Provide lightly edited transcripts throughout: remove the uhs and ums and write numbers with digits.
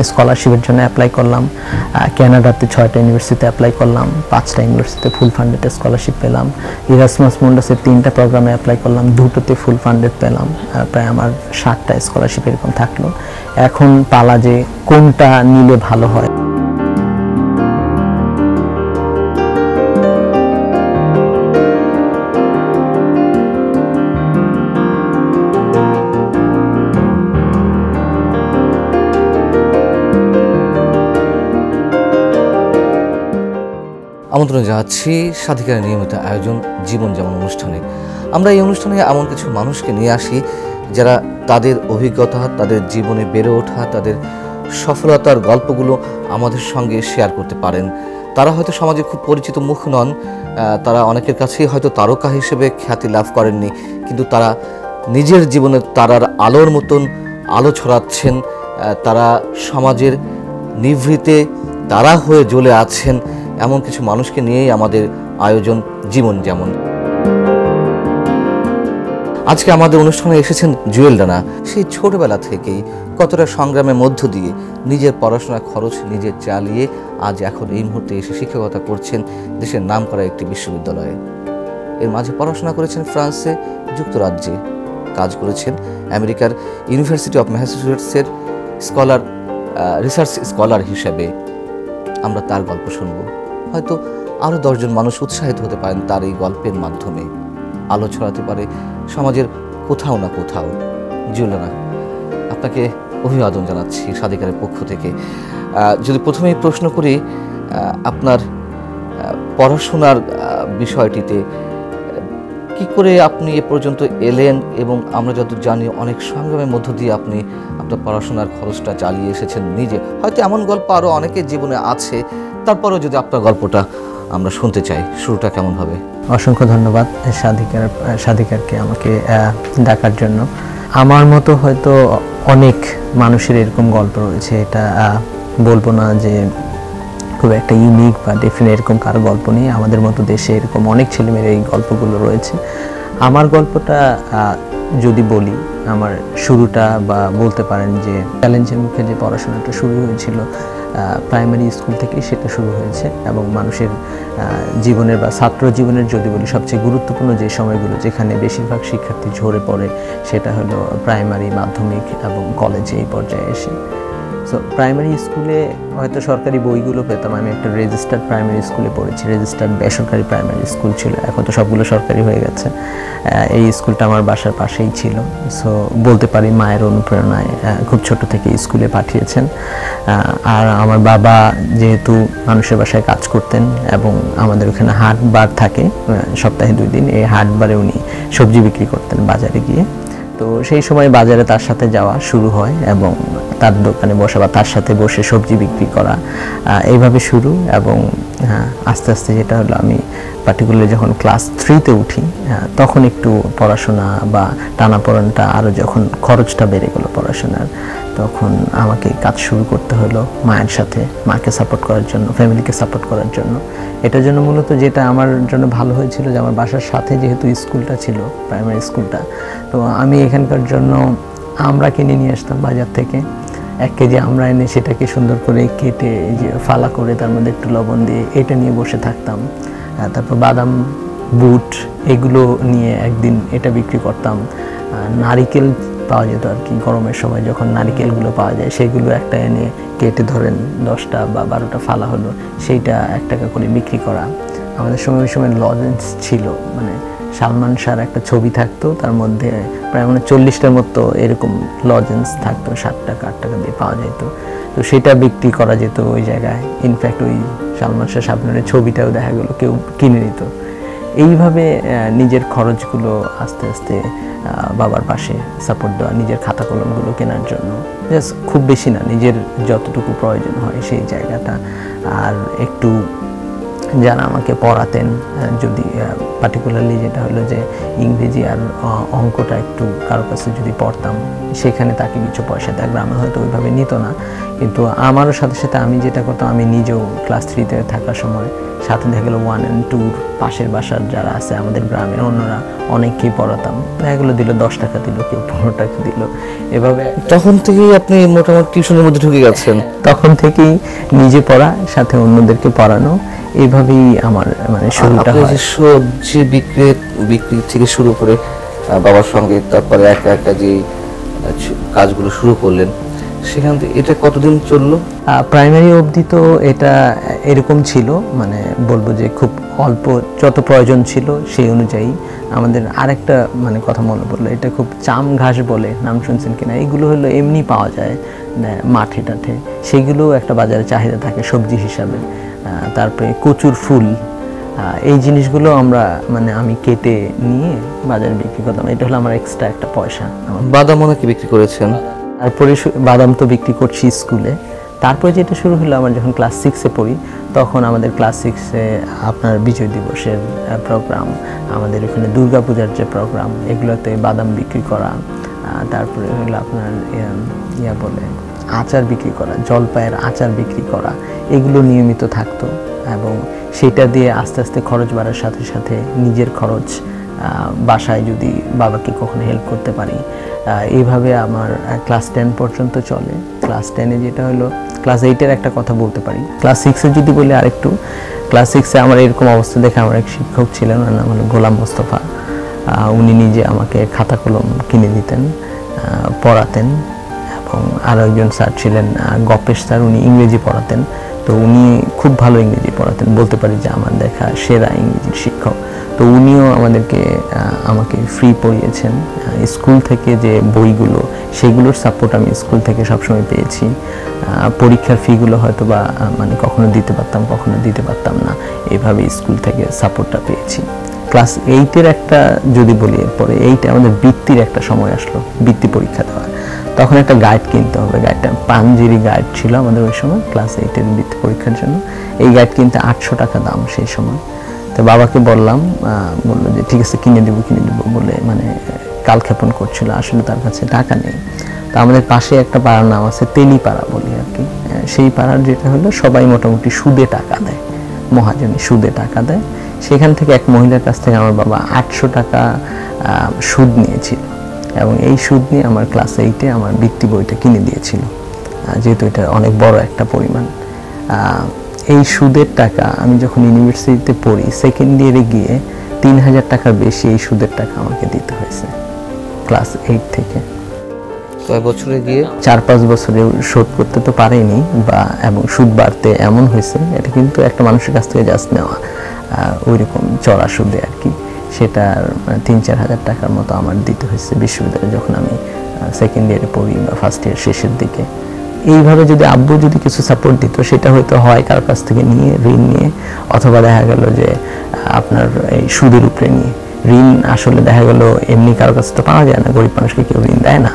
স্কলারশিপের জন্য অ্যাপ্লাই করলাম। কানাডাতে 6টা ইউনিভার্সিটিতে অ্যাপ্লাই করলাম, 5টা ইউনিভার্সিটিতে ফুল ফান্ডেড স্কলারশিপ পেলাম। ইরাসমাস মুন্ডাসের 3টা প্রোগ্রামে অ্যাপ্লাই করলাম, 2টোতে ফুল ফান্ডেড পেলাম। প্রায় আমার 7টা স্কলারশিপ এরকম থাকলো। এখন পালা যে কোনটা নিলে ভালো হয়। আমন্ত্রণ জানাচ্ছি স্বাধিকারের নিয়মিত আয়োজন জীবন যেমন অনুষ্ঠানে। আমরা এই অনুষ্ঠানে এমন কিছু মানুষকে নিয়ে আসি যারা তাদের অভিজ্ঞতা, তাদের জীবনে বেড়ে ওঠা, তাদের সফলতার গল্পগুলো আমাদের সঙ্গে শেয়ার করতে পারেন। তারা হয়তো সমাজে খুব পরিচিত মুখ নন, তারা অনেকের কাছেই হয়তো তারকা হিসেবে খ্যাতি লাভ করেননি, কিন্তু তারা নিজের জীবনে তারার আলোর মতন আলো ছড়াচ্ছেন। তারা সমাজের নিভৃতে তারা হয়ে জ্বলে আছেন। এমন কিছু মানুষকে নিয়েই আমাদের আয়োজন জীবন যেমন। আজকে আমাদের অনুষ্ঠানে এসেছেন জুয়েল রানা। সেই ছোটবেলা থেকেই কতটা সংগ্রামের মধ্য দিয়ে নিজের পড়াশোনার খরচ নিজে চালিয়ে আজ এখন এই মুহূর্তে এসে শিক্ষকতা করছেন দেশের নামকরা একটি বিশ্ববিদ্যালয়ে। এর মাঝে পড়াশোনা করেছেন ফ্রান্সে, যুক্তরাজ্যে কাজ করেছেন, আমেরিকার ইউনিভার্সিটি অফ ম্যাসাচুসেটসের রিসার্চ স্কলার হিসেবে। আমরা তার গল্প শুনব। হয়তো আরও 10 জন মানুষ উৎসাহিত হতে পারেন তার এই গল্পের মাধ্যমে, আলো ছড়াতে পারে সমাজের কোথাও না কোথাও। জুয়েল রানা, আপনাকে অভিবাদন জানাচ্ছি স্বাধিকারের পক্ষ থেকে। যদি প্রথমেই প্রশ্ন করি, আপনার পড়াশোনার বিষয়টিতে কি করে আপনি এ পর্যন্ত এলেন, এবং আমরা যত জানি অনেক সংগ্রামের মধ্য দিয়ে আপনি আপনার পড়াশোনার খরচটা চালিয়ে এসেছেন নিজে। হয়তো এমন গল্প আরও অনেকের জীবনে আছে, তারপরেও যদি আপনার গল্পটা আমরা শুনতে চাই, শুরুটা কেমন হবে? অসংখ্য ধন্যবাদ স্বাধিকারকে আমাকে ডাকার জন্য। আমার মতো হয়তো অনেক মানুষের এরকম গল্প রয়েছে, এটা বলবো না যে খুব একটা ইউনিক বা ডেফিনেট এরকম কারো গল্প নেই। আমাদের মতো দেশে এরকম অনেক ছেলেমেয়ের এই গল্পগুলো রয়েছে। আমার গল্পটা যদি বলি, আমার শুরুটা বা বলতে পারেন যে চ্যালেঞ্জের মুখে যে পড়াশোনাটা শুরু হয়েছিল প্রাইমারি স্কুল থেকেই সেটা শুরু হয়েছে। এবং মানুষের জীবনের বা ছাত্র জীবনের যদি বলি সবচেয়ে গুরুত্বপূর্ণ যে সময়গুলো যেখানে বেশিরভাগ শিক্ষার্থী ঝরে পড়ে সেটা হলো প্রাইমারি, মাধ্যমিক এবং কলেজে এই পর্যায়ে এসে। সো প্রাইমারি স্কুলে হয়তো সরকারি বইগুলো পেতাম। আমি একটা রেজিস্টার্ড প্রাইমারি স্কুলে পড়েছি, রেজিস্টার্ড বেসরকারি প্রাইমারি স্কুল ছিল, এখন তো সবগুলো সরকারি হয়ে গেছে। এই স্কুলটা আমার বাসার পাশেই ছিল। সো বলতে পারি মায়ের অনুপ্রেরণায় খুব ছোট থেকে স্কুলে পাঠিয়েছেন। আর আমার বাবা যেহেতু মানুষের বাসায় কাজ করতেন এবং আমাদের ওখানে হাট বার থাকে সপ্তাহে 2 দিন, এই হাট বারে উনি সবজি বিক্রি করতেন বাজারে গিয়ে। তো সেই সময় বাজারে তার সাথে যাওয়া শুরু হয় এবং তার দোকানে বসা বা তার সাথে বসে সবজি বিক্রি করা, এইভাবে শুরু। এবং আস্তে আস্তে যেটা হলো, আমি পার্টিকুলারলি যখন ক্লাস 3-তে উঠি তখন একটু পড়াশোনা বা টানাপোড়েনটা আরও যখন খরচটা বেড়ে গেলো পড়াশোনার, তখন আমাকে কাজ শুরু করতে হলো মায়ের সাথে, মাকে সাপোর্ট করার জন্য, ফ্যামিলিকে সাপোর্ট করার জন্য। এটার জন্য মূলত যেটা আমার জন্য ভালো হয়েছিল যে আমার বাসার সাথে যেহেতু স্কুলটা ছিল, প্রাইমারি স্কুলটা, তো আমি এখানকার জন্য আমরা কিনে নিয়ে আসতাম বাজার থেকে। 1 কেজি আমরা এনে সেটাকে সুন্দর করে কেটে যে ফালা করে তার মধ্যে একটু লবণ দিয়ে এটা নিয়ে বসে থাকতাম। তারপর বাদাম, বুট এগুলো নিয়ে একদিন এটা বিক্রি করতাম। নারিকেল পাওয়া যেত আর কি, গরমের সময় যখন নারিকেলগুলো পাওয়া যায় সেগুলো একটা এনে কেটে ধরেন 10টা বা 12টা ফালা হলো, সেইটা 1 টাকা করে বিক্রি করা। আমাদের সময় ওই সময় লজেন্স ছিল, মানে সালমান শাহর একটা ছবি থাকতো, তার মধ্যে প্রায় 40টার মতো এরকম লজেন্স থাকতো, 7 টাকা 8 টাকা দিয়ে পাওয়া যেত। তো সেটা বিক্রি করা যেত ওই জায়গায়। ইনফ্যাক্ট ওই সালমান শাহ শাবনূরের ছবিটাও দেখা গেলো কেউ কিনে নিত। এইভাবে নিজের খরচগুলো আস্তে আস্তে বাবার পাশে সাপোর্ট দেওয়া, নিজের খাতা কলমগুলো কেনার জন্য, খুব বেশি না, নিজের যতটুকু প্রয়োজন হয় সেই জায়গাটা। আর একটু যারা আমাকে পড়াতেন, যদি পার্টিকুলারলি যেটা হলো যে ইংরেজি আর অঙ্কটা একটু কারো কাছে যদি পড়তাম, সেখানে তাকে কিছু পয়সা দেয়, গ্রামে হয়তো ওইভাবে নিত না, কিন্তু আমারও সাথে সাথে আমি যেটা করতাম, আমি নিজেও ক্লাস 3-তে থাকার সময় সাথে দেখা গেলো 1 and 2 পাশের বাসার যারা আছে আমাদের গ্রামের অন্যরা অনেককেই পড়াতাম। দেখা গেলো দিল 10 টাকা, দিল কেউ 15 টাকা দিল, এভাবে তখন থেকেই আপনি মোটামুটি টিউশনের মধ্যে ঢুকে গেছেন? তখন থেকেই নিজে পড়া, সাথে অন্যদেরকে পড়ানো, এইভাবেই আমার মানে শুরুটা হয়। সবজি বিক্রি থেকে শুরু করে বাবার সঙ্গে তারপরে একা একা যে কাজগুলো শুরু করলেন, সেখান থেকে এটা কতদিন চললো? প্রাইমারি অবধি তো এটা এরকম ছিল, মানে বলবো যে খুব অল্প যত প্রয়োজন ছিল সেই অনুযায়ী। আমাদের আরেকটা মানে কথা মনে পড়লো, এটা খুব চাম ঘাস বলে, নাম শুনছেন কিনা, এগুলো হলো এমনি পাওয়া যায় মাঠে টাঠে, সেগুলো একটা বাজারে চাহিদা থাকে সবজি হিসাবে। তারপরে কচুর ফুল, এই জিনিসগুলো আমরা মানে আমি কেটে নিয়ে বাজারে বিক্রি করতাম, এটা হলো আমার এক্সট্রা একটা পয়সা। বাদাম অনেকে বিক্রি করেছেন? তারপরে বাদাম তো বিক্রি করছি স্কুলে। তারপরে যেটা শুরু হলো, আমার যখন ক্লাস 6-এ পড়ি, তখন আমাদের ক্লাস 6-এ আপনার বিজয় দিবসের প্রোগ্রাম, আমাদের এখানে দুর্গাপূজার যে প্রোগ্রাম, এগুলোতে বাদাম বিক্রি করা, তারপরে হলো আপনার বলে আচার বিক্রি করা, জলপাইয়ের আচার বিক্রি করা, এগুলো নিয়মিত থাকতো। এবং সেটা দিয়ে আস্তে আস্তে খরচ বাড়ার সাথে সাথে নিজের খরচ, বাসায় যদি বাবাকে কখনো হেল্প করতে পারি, এইভাবে আমার ক্লাস 10 পর্যন্ত চলে। ক্লাস 10-এ যেটা হলো, ক্লাস 8-এর একটা কথা বলতে পারি। ক্লাস 6-এ যদি বলি আরেকটু, ক্লাস 6-এ আমার এরকম অবস্থা দেখে আমার এক শিক্ষক ছিলেন, ওনার নাম হলো গোলাম মোস্তফা। উনি নিজে আমাকে খাতা কলম কিনে দিতেন, পড়াতেন। এবং আরও একজন স্যার ছিলেন গপেশ স্যার, উনি ইংরেজি পড়াতেন। তো উনি খুব ভালো ইংরেজি পড়াতেন, বলতে পারি যে আমার দেখা সেরা ইংরেজির শিক্ষক। তো উনিও আমাকে ফ্রি পড়িয়েছেন। স্কুল থেকে যে বইগুলো, সেগুলোর সাপোর্ট আমি স্কুল থেকে সবসময় পেয়েছি। পরীক্ষার ফিগুলো হয়তো বা মানে কখনো দিতে পারতাম, কখনো দিতে পারতাম না, এইভাবে স্কুল থেকে সাপোর্টটা পেয়েছি। ক্লাস 8-এর একটা যদি বলি, এরপরে 8-এ আমাদের বৃত্তির একটা সময় আসলো, বৃত্তি পরীক্ষা দেওয়ার। তখন একটা গাইড কিনতে হবে, গাইডটা পাঞ্জেরি গাইড ছিল আমাদের ওই সময় ক্লাস 8-এর বৃত্তি পরীক্ষার জন্য। এই গাইড কিনতে 800 টাকা দাম সেই সময়। তো বাবাকে বললাম, বললো যে ঠিক আছে কিনে দেবো বলে মানে কালক্ষেপণ করছিল, আসলে তার কাছে টাকা নেই। তো আমাদের পাশে একটা পাড়ার নাম আছে তেলিপাড়া বলি আর কি, সেই পাড়ার যেটা হলো সবাই মোটামুটি সুদে টাকা দেয়, মহাজনী সুদে টাকা দেয়। সেখান থেকে এক মহিলার কাছ থেকে আমার বাবা 800 টাকা সুদ নিয়েছিল, এবং এই সুদ নিয়ে আমার ক্লাস 8-এ আমার বৃত্তি বইটা কিনে দিয়েছিল, যেহেতু এটা অনেক বড় একটা পরিমাণ। এই সুদের টাকা আমি যখন ইউনিভার্সিটিতে পড়ি, সেকেন্ড ইয়ারে গিয়ে 3000 টাকার বেশি এই সুদের টাকা আমাকে দিতে হয়েছে ক্লাস 8 থেকে। কয় বছরে গিয়ে? 4-5 বছরে শোধ করতে তো পারেনি, এবং সুদ বাড়তে এমন হয়েছে, এটা কিন্তু একটা মানুষের কাছ থেকে জাস্ট নেওয়া ওইরকম চড়া সুদে আর কি, সেটার 3-4 হাজার টাকার মতো আমার দিতে হয়েছে বিশ্ববিদ্যালয়ে যখন আমি সেকেন্ড ইয়ারে পড়ি বা ফার্স্ট ইয়ার শেষের দিকে। এইভাবে যদি আব্বু যদি কিছু সাপোর্ট দিত, সেটা হয়তো হয় কার কাছ থেকে নিয়ে, ঋণ নিয়ে, অথবা দেখা গেল যে আপনার এই সুদের উপরে নিয়ে। ঋণ আসলে দেখা গেল এমনি কারোর কাছে তো পাওয়া যায় না, গরিব মানুষকে কেউ ঋণ দেয় না।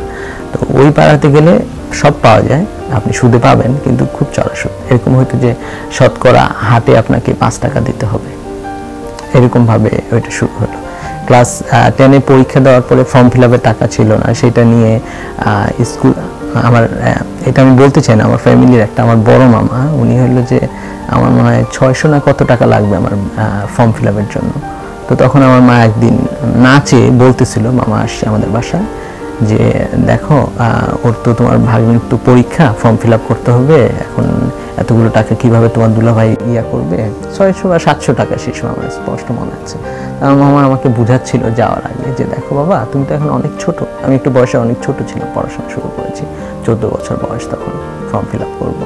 তো ওই পাড়াতে গেলে সব পাওয়া যায়, আপনি সুদে পাবেন, কিন্তু খুব চড়া সুদ। এরকম হয়তো যে শতকরা হাটে আপনাকে 5 টাকা দিতে হবে, এরকমভাবে ওইটা শুরু হলো। ক্লাস 10-এ পরীক্ষা দেওয়ার পরে ফর্ম ফিল আপের টাকা ছিল না, সেটা নিয়ে স্কুল আমার, এটা আমি বলতে চাই না, আমার ফ্যামিলির একটা আমার বড় মামা, উনি হলো যে আমার মনে হয় 600 না কত টাকা লাগবে আমার ফর্ম ফিল আপের জন্য। তো তখন আমার মা একদিন না চেয়ে বলতেছিল, মামা আসছে আমাদের বাসায়, যে দেখো ওর তো তোমার ভাগ্নের তো পরীক্ষা, ফর্ম ফিল আপ করতে হবে, এখন এতগুলো টাকা কিভাবে তোমার দুলাভাই করবে, 600 বা 700 টাকা সেই সময় আমার স্পষ্ট মনে আছে। আমার মামা আমাকে বুঝাচ্ছিল যাওয়ার আগে যে দেখো বাবা, তুমি তো এখন অনেক ছোট। আমি একটু বয়সে অনেক ছোট ছিলাম, পড়াশোনা শুরু করেছি, 14 বছর বয়স তখন, ফর্ম ফিল আপ করবো।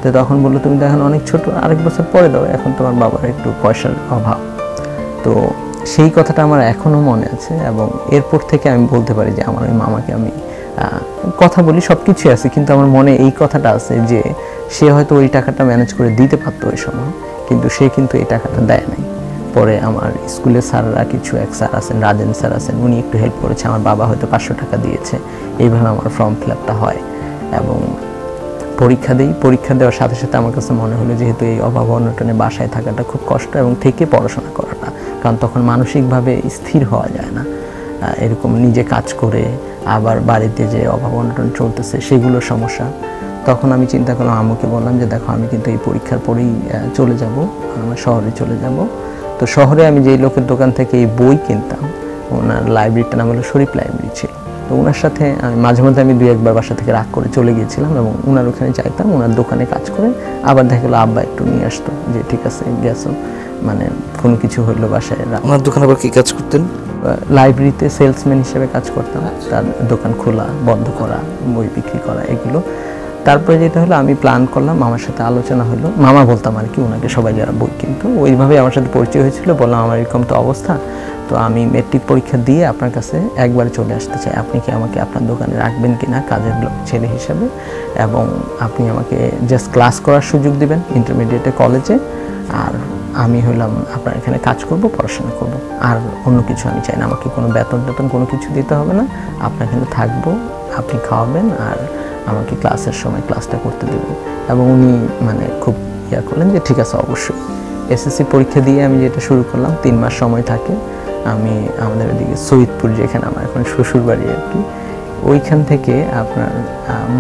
তো তখন বললো তুমি তো এখন অনেক ছোট, আরেক বছর পরে দাও, এখন তোমার বাবার একটু পয়সার অভাব। তো সেই কথাটা আমার এখনও মনে আছে, এবং এরপর থেকে আমি বলতে পারি যে আমার ওই মামাকে আমি কথা বলি, সব কিছুই আছে, কিন্তু আমার মনে এই কথাটা আছে যে সে হয়তো ওই টাকাটা ম্যানেজ করে দিতে পারতো ওই সময়, কিন্তু সে কিন্তু এই টাকাটা দেয় নাই। পরে আমার স্কুলের স্যাররা, কিছু এক স্যার আছেন, রাজেন স্যার আছেন, উনি একটু হেল্প করেছে, আমার বাবা হয়তো 500 টাকা দিয়েছে, এইভাবে আমার ফর্ম ফিল আপটা হয়। এবং পরীক্ষা দিই, পরীক্ষা দেওয়ার সাথে সাথে আমার কাছে মনে হলো যেহেতু এই অভাব অনটনে বাসায় থাকাটা খুব কষ্ট, এবং থেকে পড়াশোনা করাটা, কারণ তখন মানসিকভাবে স্থির হওয়া যায় না, এরকম নিজে কাজ করে আবার বাড়িতে যে অভাব অনটন চলতেছে সেগুলোর সমস্যা। তখন আমি চিন্তা করলাম, আম্মুকে বললাম যে দেখো আমি কিন্তু এই পরীক্ষার পরেই চলে যাব, আমার শহরে চলে যাব। তো শহরে আমি যেই লোকের দোকান থেকে এই বই কিনতাম, ওনার লাইব্রেরিটার নাম হলো শরীফ লাইব্রেরি ছিল। তো ওনার সাথে আমি মাঝে মধ্যে আমি 2-1 বার বাসা থেকে রাগ করে চলে গিয়েছিলাম এবং ওনার ওখানে যাইতাম, ওনার দোকানে কাজ করে আবার দেখা গেলো আব্বা একটু নিয়ে আসতো যে ঠিক আছে গেছো, মানে কোনো কিছু হইলো বাসায়। ওনার দোকানে আবার কি কাজ করতেন? লাইব্রেরিতে সেলসম্যান হিসেবে কাজ করতাম, তার দোকান খোলা বন্ধ করা, বই বিক্রি করা এগুলো। তারপরে যেটা হলো আমি প্ল্যান করলাম, মামার সাথে আলোচনা হলো, মামা বলতাম আর কি, ওনাকে সবাই যারা বই কিনতো ওইভাবে আমার সাথে পরিচয় হয়েছিল। বললাম আমার এরকম তো অবস্থা, তো আমি মেট্রিক পরীক্ষা দিয়ে আপনার কাছে একবার চলে আসতে চাই, আপনি কি আমাকে আপনার দোকানে রাখবেন কিনা কাজের ছেলে হিসেবে, এবং আপনি আমাকে জাস্ট ক্লাস করার সুযোগ দিবেন ইন্টারমিডিয়েটে কলেজে, আর আমি হলাম আপনার এখানে কাজ করব, পড়াশোনা করব, আর অন্য কিছু আমি চাই না, আমাকে কোনো বেতন কোনো কিছু দিতে হবে না, আপনার এখানে থাকবো, আপনি খাওয়াবেন আর আমাকে ক্লাসের সময় ক্লাসটা করতে দেবেন। এবং উনি মানে খুব করলেন যে ঠিক আছে অবশ্যই। এসএসসি পরীক্ষা দিয়ে আমি যেটা শুরু করলাম, 3 মাস সময় থাকে, আমি আমাদের এদিকে সৈয়দপুর, যেখানে আমার এখন শ্বশুর বাড়ি আর কি, ওইখান থেকে আপনার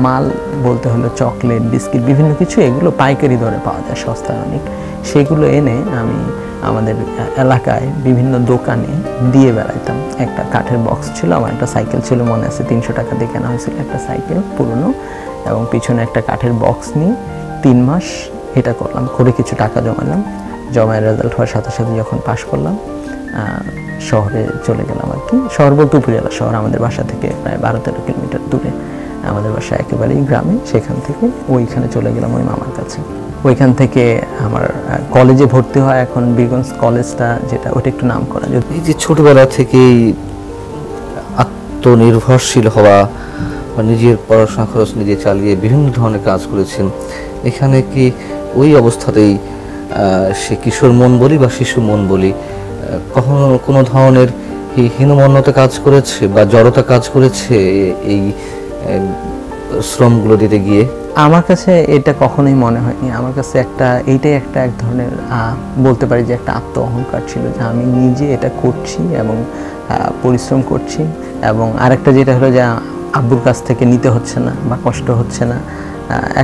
মাল বলতে হলো চকলেট, বিস্কিট, বিভিন্ন কিছু এগুলো পাইকারি দরে পাওয়া যায়, সস্তায় অনেক, সেগুলো এনে আমি আমাদের এলাকায় বিভিন্ন দোকানে দিয়ে বেড়াইতাম। একটা কাঠের বক্স ছিল, আমার একটা সাইকেল ছিল মনে আছে, 300 টাকা দিয়ে কেনা হয়েছিল একটা সাইকেল পুরনো, এবং পিছনে একটা কাঠের বক্স নিয়ে 3 মাস এটা করলাম, করে কিছু টাকা জমালাম, জমায় রেজাল্ট হওয়ার সাথে সাথে যখন পাশ করলাম শহরে চলে গেলাম আর কি। শহর বলতে উপজেলা শহর, আমাদের বাসা থেকে প্রায় 12-13 কিলোমিটার দূরে, আমাদের বাসা একেবারেই গ্রামে। সেখান থেকে ওইখানে চলে গেলাম ওই মামার কাছে। ওইখান থেকে আমার কলেজে ভর্তি হয়, এখন বীরগঞ্জ কলেজটা যেটা, ওটা একটু নাম করা। এই যে ছোটবেলা থেকেই আত্মনির্ভরশীল হওয়া বা নিজের পড়াশোনা খরচ নিজে চালিয়ে বিভিন্ন ধরনের কাজ করেছেন, এখানে কি ওই অবস্থাতেই সে কিশোর মন বলি বা শিশু মন বলি কখনো কোনো ধরনের হীনমন্যতা কাজ করেছে বা জড়তা কাজ করেছে এই শ্রমগুলো দিতে গিয়ে? আমার কাছে এটা কখনোই মনে হয়নি। আমার কাছে এইটাই এক ধরনের বলতে পারি যে একটা আত্ম অহংকার ছিল, যে আমি নিজে এটা করছি এবং পরিশ্রম করছি। এবং আরেকটা যেটা হলো যে আব্বুর কাছ থেকে নিতে হচ্ছে না বা কষ্ট হচ্ছে না।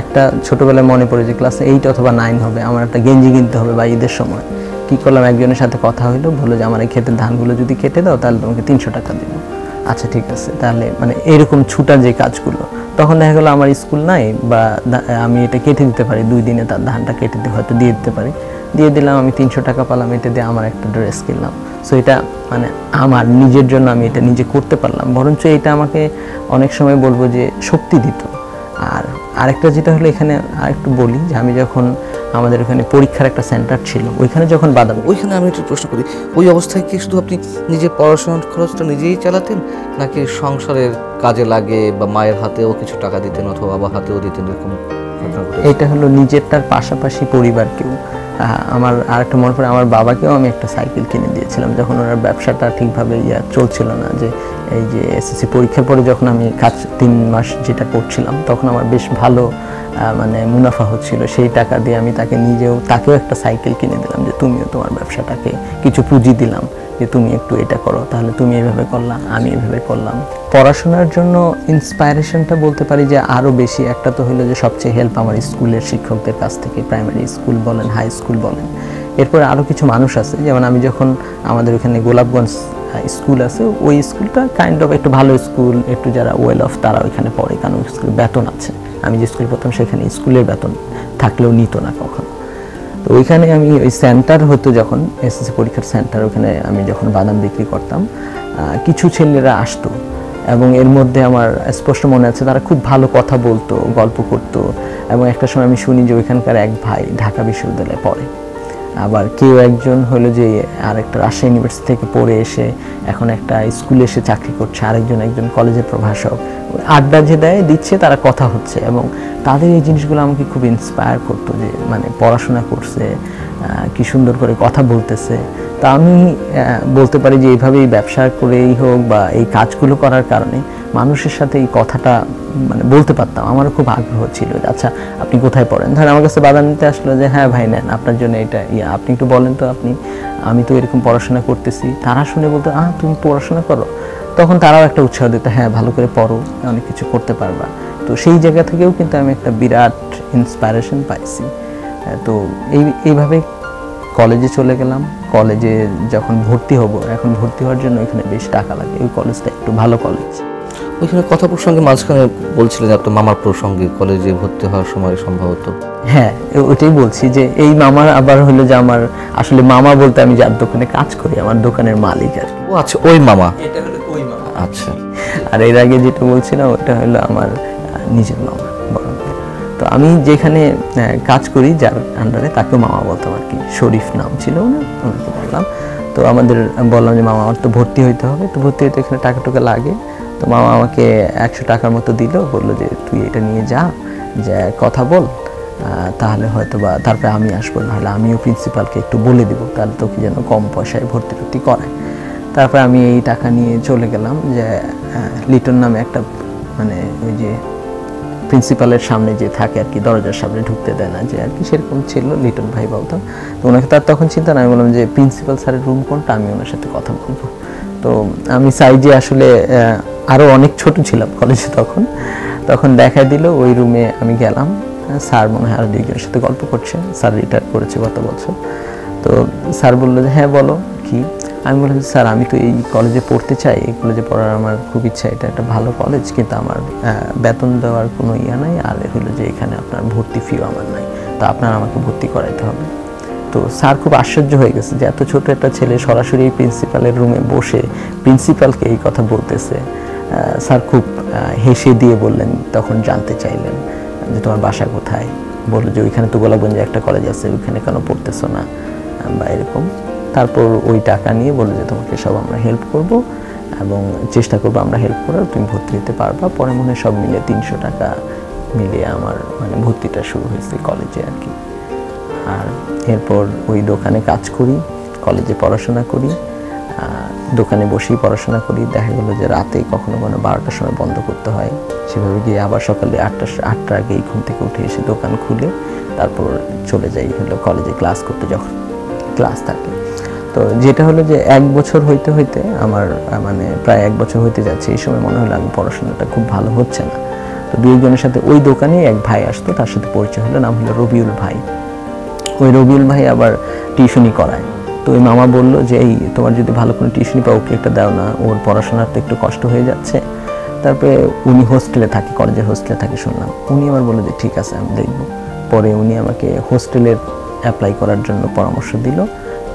একটা ছোটোবেলায় মনে পড়ে যে ক্লাস 8 অথবা 9 হবে, আমার একটা গেঞ্জি কিনতে হবে বা ঈদের সময়। কী করলাম, একজনের সাথে কথা হইলো, বললো যে আমার এই ক্ষেতের ধানগুলো যদি কেটে দাও তাহলে তোমাকে 300 টাকা দেবো। আচ্ছা ঠিক আছে, তাহলে মানে এরকম ছুটার যে কাজগুলো, তখন দেখা গেলো আমার স্কুল নাই বা আমি এটা কেটে দিতে পারি, 2 দিনে তার ধানটা কেটে হয়তো দিয়ে দিতে পারি, দিয়ে দিলাম, আমি 300 টাকা পেলাম, এটা দিয়ে আমার একটা ড্রেস কিনলাম। সো এটা মানে আমার নিজের জন্য আমি এটা নিজে করতে পারলাম, বরঞ্চ এটা আমাকে অনেক সময় বলবো যে শক্তি দিত। আর আরেকটা যেটা হলো, এখানে আরেকটু বলি যে আমি যখন আমাদের ওখানে পরীক্ষার একটা সেন্টার ছিল, ওইখানে যখন বাদাম, ওইখানে আমি একটু প্রশ্ন করি, ওই অবস্থায় কি শুধু আপনি নিজের পড়াশোনার খরচটা নিজেই চালাতেন, নাকি সংসারের কাজে লাগে বা মায়ের হাতেও কিছু টাকা দিতেন অথবা বাবার হাতেও দিতেন, এরকম? এটা হলো নিজেরটার পাশাপাশি পরিবারকেও। আমার আরেকটা মনে পড়ে, আমার বাবাকেও আমি একটা সাইকেল কিনে দিয়েছিলাম যখন ওনার ব্যবসাটা ঠিকভাবে চলছিল না। যে এই যে এসএসসি পরীক্ষার পরে যখন আমি কাজ 3 মাস যেটা করছিলাম, তখন আমার বেশ ভালো মানে মুনাফা হচ্ছিল। সেই টাকা দিয়ে আমি তাকেও একটা সাইকেল কিনে দিলাম, যে তুমিও তোমার ব্যবসাটাকে কিছু পুঁজি দিলাম, যে তুমি একটু এটা করো, তাহলে তুমি এভাবে করলাম, আমি এভাবে করলাম। পড়াশোনার জন্য ইন্সপায়ারেশনটা বলতে পারি যে আরও বেশি একটা তো হলো যে সবচেয়ে হেল্প আমার স্কুলের শিক্ষকদের কাছ থেকে, প্রাইমারি স্কুল বলেন, হাই স্কুল বলেন। এরপরে আরও কিছু মানুষ আছে, যেমন আমি যখন আমাদের ওখানে গোলাপগঞ্জ স্কুল আছে, ওই স্কুলটা কাইন্ড অফ একটু ভালো স্কুল, একটু যারা ওয়েল অফ তারা ওইখানে পড়ে, কারণ ওই স্কুলের বেতন আছে। আমি যে স্কুল পড়তাম সেখানে স্কুলের বেতন থাকলেও নিত না কখনো। তো ওইখানে আমি ওই সেন্টার হতো যখন এসএসসি পরীক্ষার সেন্টার, ওখানে আমি যখন বাদাম বিক্রি করতাম, কিছু ছেলেরা আসতো এবং এর মধ্যে আমার স্পষ্ট মনে আছে তারা খুব ভালো কথা বলতো, গল্প করতো। এবং একটা সময় আমি শুনি যে ওইখানকার এক ভাই ঢাকা বিশ্ববিদ্যালয়ে পড়ে, আবার কেউ একজন হলো যে আরেকটা রাজশাহী ইউনিভার্সিটি থেকে পড়ে এসে এখন একটা স্কুলে এসে চাকরি করছে, একজন কলেজের প্রভাষক। আড্ডা যে দিচ্ছে, তারা কথা হচ্ছে, এবং তাদের এই জিনিসগুলো আমাকে খুব ইন্সপায়ার করতো, যে মানে পড়াশোনা করছে, কি সুন্দর করে কথা বলতেছে। তা আমি বলতে পারি যে এইভাবেই ব্যবসা করেই হোক বা এই কাজগুলো করার কারণে মানুষের সাথে এই কথাটা মানে বলতে পারতাম। আমারও খুব আগ্রহ ছিল, আচ্ছা আপনি কোথায় পড়েন, ধরেন আমার কাছে বাদাম নিতে আসলো, যে হ্যাঁ ভাই নেন, আপনার জন্য এটা আপনি একটু বলেন তো, আমি তো এরকম পড়াশোনা করতেছি। তারা শুনে বলতো তুমি পড়াশোনা করো, তখন তারাও একটা উৎসাহ দিত, হ্যাঁ ভালো করে পড়ো, অনেক কিছু করতে পারবা। তো তো সেই জায়গা থেকেও কিন্তু আমি একটা বিরাট ইন্সপায়ারেশন পাইছি। তো এইভাবে কলেজে চলে গেলাম। কলেজে যখন ভর্তি হব, এখন ভর্তি হওয়ার জন্য এখানে বেশ টাকা লাগে, ওই কলেজটা একটু ভালো কলেজ। ওইখানে কথা প্রসঙ্গে মাঝখানে বলছিলেন আপনার মামার প্রসঙ্গে কলেজে ভর্তি হওয়ার সময় সম্ভবত। হ্যাঁ, ওইটাই বলছি যে এই মামার আবার হলো যে আমার আসলে মামা বলতে আমি যার দোকানে কাজ করি, আমার দোকানের মালিক আর কি। ও আচ্ছা, ওই মামা। এটা হলো ওই মামা। আচ্ছা। আর এর আগে যেটা বলছিলাম ওটা হলো আমার নিজের মামা বড়। তো আমি যেখানে কাজ করি যার আন্ডারে তাকে মামা বলতাম আর কি, শরীফ নাম ছিল না, ওনাকে বললাম। তো আমাদের বললাম যে মামা আমার তো ভর্তি হইতে হবে, তো ভর্তি হইতে এখানে টাকা টুকা লাগে। তো মামা আমাকে 100 টাকার মতো দিল, বললো যে তুই এটা নিয়ে যা, যে কথা বল, তাহলে হয়তো বা তারপরে আমি আসবো, নাহলে আমিও প্রিন্সিপালকে একটু বলে দিব, তাহলে তোকে যেন কম পয়সায় ভর্তি টর্তি করায়। তারপরে আমি এই টাকা নিয়ে চলে গেলাম, যে লিটন নামে একটা মানে ওই যে প্রিন্সিপালের সামনে যে থাকে আর কি, দরজার সামনে ঢুকতে দেয় না যে আর কি, সেরকম ছিল, লিটন ভাই বলতাম। তো ওনাকে তার তখন চিন্তা না, আমি বললাম যে প্রিন্সিপাল স্যারের রুম কোনটা, আমি ওনার সাথে কথা বলবো। তো আমি সাইজে আসলে আরও অনেক ছোট ছিলাম কলেজে তখন দেখা দিল ওই রুমে আমি গেলাম। স্যার মনে হয় আরও দুইজনের সাথে গল্প করছে, স্যার রিটায়ার করেছে গত বছর। তো স্যার বললো যে হ্যাঁ বলো কি। আমি বললাম স্যার আমি তো এই কলেজে পড়তে চাই, এই কলেজে পড়ার আমার খুব ইচ্ছা, এটা একটা ভালো কলেজ, কিন্তু আমার বেতন দেওয়ার কোনো ইয়া নাই, আর হলো যে এখানে আপনার ভর্তি ফিও আমার নাই, তো আপনার আমাকে ভর্তি করাইতে হবে। তো স্যার খুব আশ্চর্য হয়ে গেছে যে এত ছোট একটা ছেলে সরাসরি প্রিন্সিপালের রুমে বসে প্রিন্সিপালকে এই কথা বলতেছে। স্যার খুব হেসে দিয়ে বললেন, তখন জানতে চাইলেন যে তোমার বাসা কোথায়। বললো যে ওইখানে তো গোলাপগঞ্জে একটা কলেজ আছে, ওইখানে কেন পড়তেছো না বা এরকম। তারপর ওই টাকা নিয়ে বললো যে তোমাকে সব আমরা হেল্প করব এবং চেষ্টা করবো আমরা হেল্প করার, তুমি ভর্তি হতে পারবা। পরে মনে হয় সব মিলে 300 টাকা মিলিয়ে আমার মানে ভর্তিটা শুরু হয়েছে কলেজে আর কি। আর এরপর ওই দোকানে কাজ করি, কলেজে পড়াশোনা করি, দোকানে বসেই পড়াশোনা করি। দেখা গেলো যে রাতে কখনো 12টার সময় বন্ধ করতে হয়, সেভাবে গিয়ে আবার সকালে 8টার আগেই ঘুম থেকে উঠে এসে দোকান খুলে তারপর চলে যাই হলো কলেজে ক্লাস করতে, যখন ক্লাস থাকে। তো যেটা হলো যে 1 বছর হইতে হইতে আমার মানে প্রায় 1 বছর হইতে যাচ্ছে, এই সময় মনে হলো আমি পড়াশোনাটা খুব ভালো হচ্ছে না। তো দুইজনের সাথে ওই দোকানে এক ভাই আসতো, তার সাথে পরিচয় হলো, নাম হলো রবিউল ভাই। ওই রবিউল ভাই আবার টিউশনি করায়। তো ওই মামা বললো যে এই তোমার যদি ভালো কোনো টিউশনি পাও, ওকে একটা দাও না, ওর পড়াশোনার তো একটু কষ্ট হয়ে যাচ্ছে। তারপরে উনি হোস্টেলে থাকে, কলেজের হোস্টেলে থাকে শুনলাম। উনি আবার বললো যে ঠিক আছে আমি দেখবো। পরে উনি আমাকে হোস্টেলের অ্যাপ্লাই করার জন্য পরামর্শ দিল।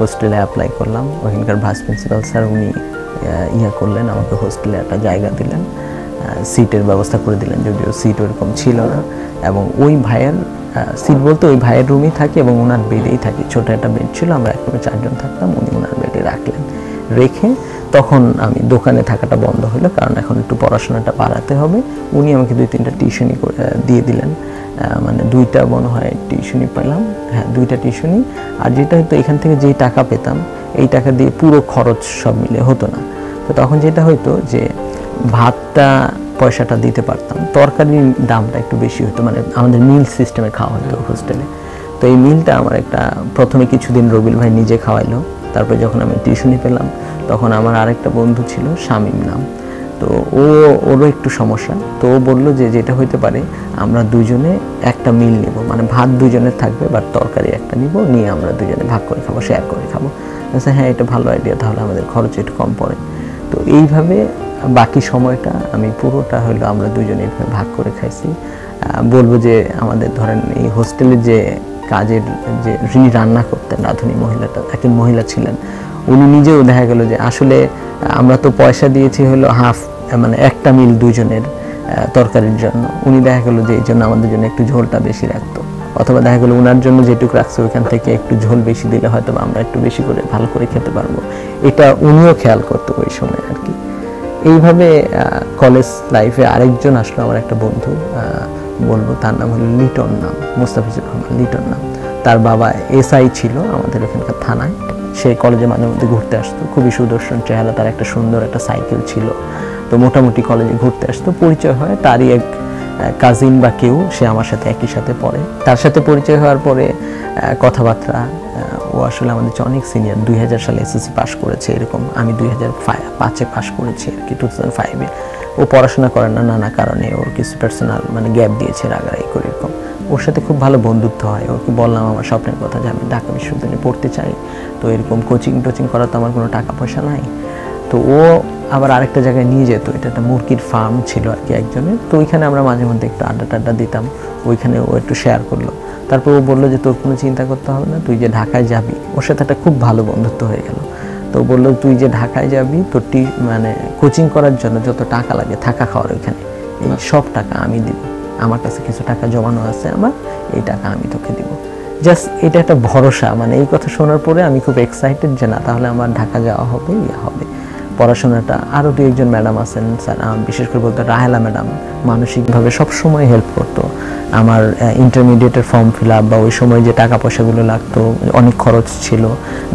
হোস্টেলে অ্যাপ্লাই করলাম, ওখানকার ভাইস প্রিন্সিপাল স্যার উনি করলেন, আমাকে হোস্টেলে একটা জায়গা দিলেন, সিটের ব্যবস্থা করে দিলেন, যদিও সিট ওরকম ছিল না। এবং ওই ভাইয়ের সিট বলতে ওই ভাইয়ের রুমেই থাকি এবং ওনার বেডেই থাকি, ছোটো একটা বেড ছিল, আমরা এক রুমে 4 জন থাকতাম, উনি ওনার বেডে রাখলেন। রেখে তখন আমি দোকানে থাকাটা বন্ধ হলো, কারণ এখন একটু পড়াশোনাটা বাড়াতে হবে। উনি আমাকে 2-3টা টিউশনি দিয়ে দিলেন, মানে 2টা মনে হয় টিউশনি পেলাম, হ্যাঁ 2টা টিউশনি। আর যেটা হতো এখান থেকে যেই টাকা পেতাম, এই টাকা দিয়ে পুরো খরচ সব মিলে হতো না। তো তখন যেটা হতো যে ভাতটা পয়সাটা দিতে পারতাম, তরকারির দামটা একটু বেশি হতো, মানে আমাদের মিল সিস্টেমে খাওয়া হতো হোস্টেলে। তো এই মিলটা আমার একটা প্রথমে কিছুদিন রবিল ভাই নিজে খাওয়াইলো, তারপরে যখন আমি টিউশনি পেলাম তখন আমার আরেকটা বন্ধু ছিল শামীম নাম, তো ওরও একটু সমস্যা। তো ও বললো যে যেটা হইতে পারে আমরা দুজনে একটা মিল নেব, মানে ভাত দুজনের থাকবে বাট তরকারি একটা নিব, নিয়ে আমরা দুজনে ভাগ করে খাবো, শেয়ার করে খাবো। হ্যাঁ এটা ভালো আইডিয়া, তাহলে আমাদের খরচ একটু কম পড়ে। তো এইভাবে বাকি সময়টা আমি পুরোটা হলো আমরা দুজনে এইভাবে ভাগ করে খাইছি। বলবো যে আমাদের ধরেন এই হোস্টেলের যে কাজের যে যিনি রান্না করতেন, রাঁধুনি মহিলাটা, একজন মহিলা ছিলেন, উনি নিজেও দেখা গেল যে আসলে আমরা তো পয়সা দিয়েছি হলো হাফ, মানে একটা মিল দুজনের তরকারির জন্য, উনি দেখা গেল যে এই জন্য আমাদের জন্য একটু ঝোলটা বেশি রাখতো, অথবা দেখা গেলো ওনার জন্য যেটুকু রাখছে ওইখান থেকে একটু ঝোল বেশি দিলে হয়তো আমরা একটু বেশি করে ভালো করে খেতে পারবো, এটা উনিও খেয়াল করতো ওই সময় আর কি। এইভাবে কলেজ লাইফে আরেকজন আসলো আমার একটা বন্ধু, বলবো তার নাম হলো লিটন নাম, মোস্তাফিজুর রহমান লিটন নাম। তার বাবা এসআই ছিল আমাদের ওখানকার থানায়, সে কলেজে মাঝে মধ্যে ঘুরতে আসতো, খুবই সুদর্শন চেহারা, তার একটা সুন্দর একটা সাইকেল ছিল, তো মোটামুটি কলেজে ঘুরতে আসতো। পরিচয় হয়, তারই এক কাজিন বা কেউ, সে আমার সাথে একই সাথে পড়ে। তার সাথে পরিচয় হওয়ার পরে কথাবার্তা, ও আসলে আমাদের অনেক সিনিয়র, 2000 সালে এসএসসি পাস করেছে এরকম, আমি 2005-এ পাস করেছি আর কি, 2005-এ। ও পড়াশোনা করে না নানা কারণে, ওর কিছু পার্সোনাল মানে গ্যাপ দিয়েছে, রাগারাগি করে এরকম। ওর সাথে খুব ভালো বন্ধুত্ব হয়। ওকে বললাম আমার স্বপ্নের কথা যে আমি ঢাকা বিশ্ববিদ্যালয়ে পড়তে চাই, তো এরকম কোচিং টোচিং করার তো আমার কোনো টাকা পয়সা নাই। তো ও আবার আরেকটা জায়গায় নিয়ে যেত, এটা একটা মুরগির ফার্ম ছিল আর কি একজনের। তো ওইখানে আমরা মাঝে মধ্যে একটু আড্ডা টাড্ডা দিতাম, ওইখানে ও একটু শেয়ার করলো। তারপর ও বললো যে তোর কোনো চিন্তা করতে হবে না, তুই যে ঢাকায় যাবি, ওর সাথে একটা খুব ভালো বন্ধুত্ব হয়ে গেল। তো বললো তুই যে ঢাকায় যাবি, তোর মানে কোচিং করার জন্য যত টাকা লাগে থাকা খাওয়ার ওইখানে, এই সব টাকা আমি দিব, আমার কাছে কিছু টাকা জমানো আছে আমার, এই টাকা আমি তোকে দিব। জাস্ট এটা একটা ভরসা, মানে এই কথা শোনার পরে আমি খুব এক্সাইটেড যে না তাহলে আমার ঢাকা যাওয়া হবে, ইয়ে হবে। পড়াশোনাটা আরও দু একজন ম্যাডাম আছেন স্যার, বিশেষ করে বলতে রাহেলা ম্যাডাম মানসিকভাবে সবসময় হেল্প করতো। আমার ইন্টারমিডিয়েটের ফর্ম ফিল আপ বা ওই সময় যে টাকা পয়সাগুলো লাগতো, অনেক খরচ ছিল,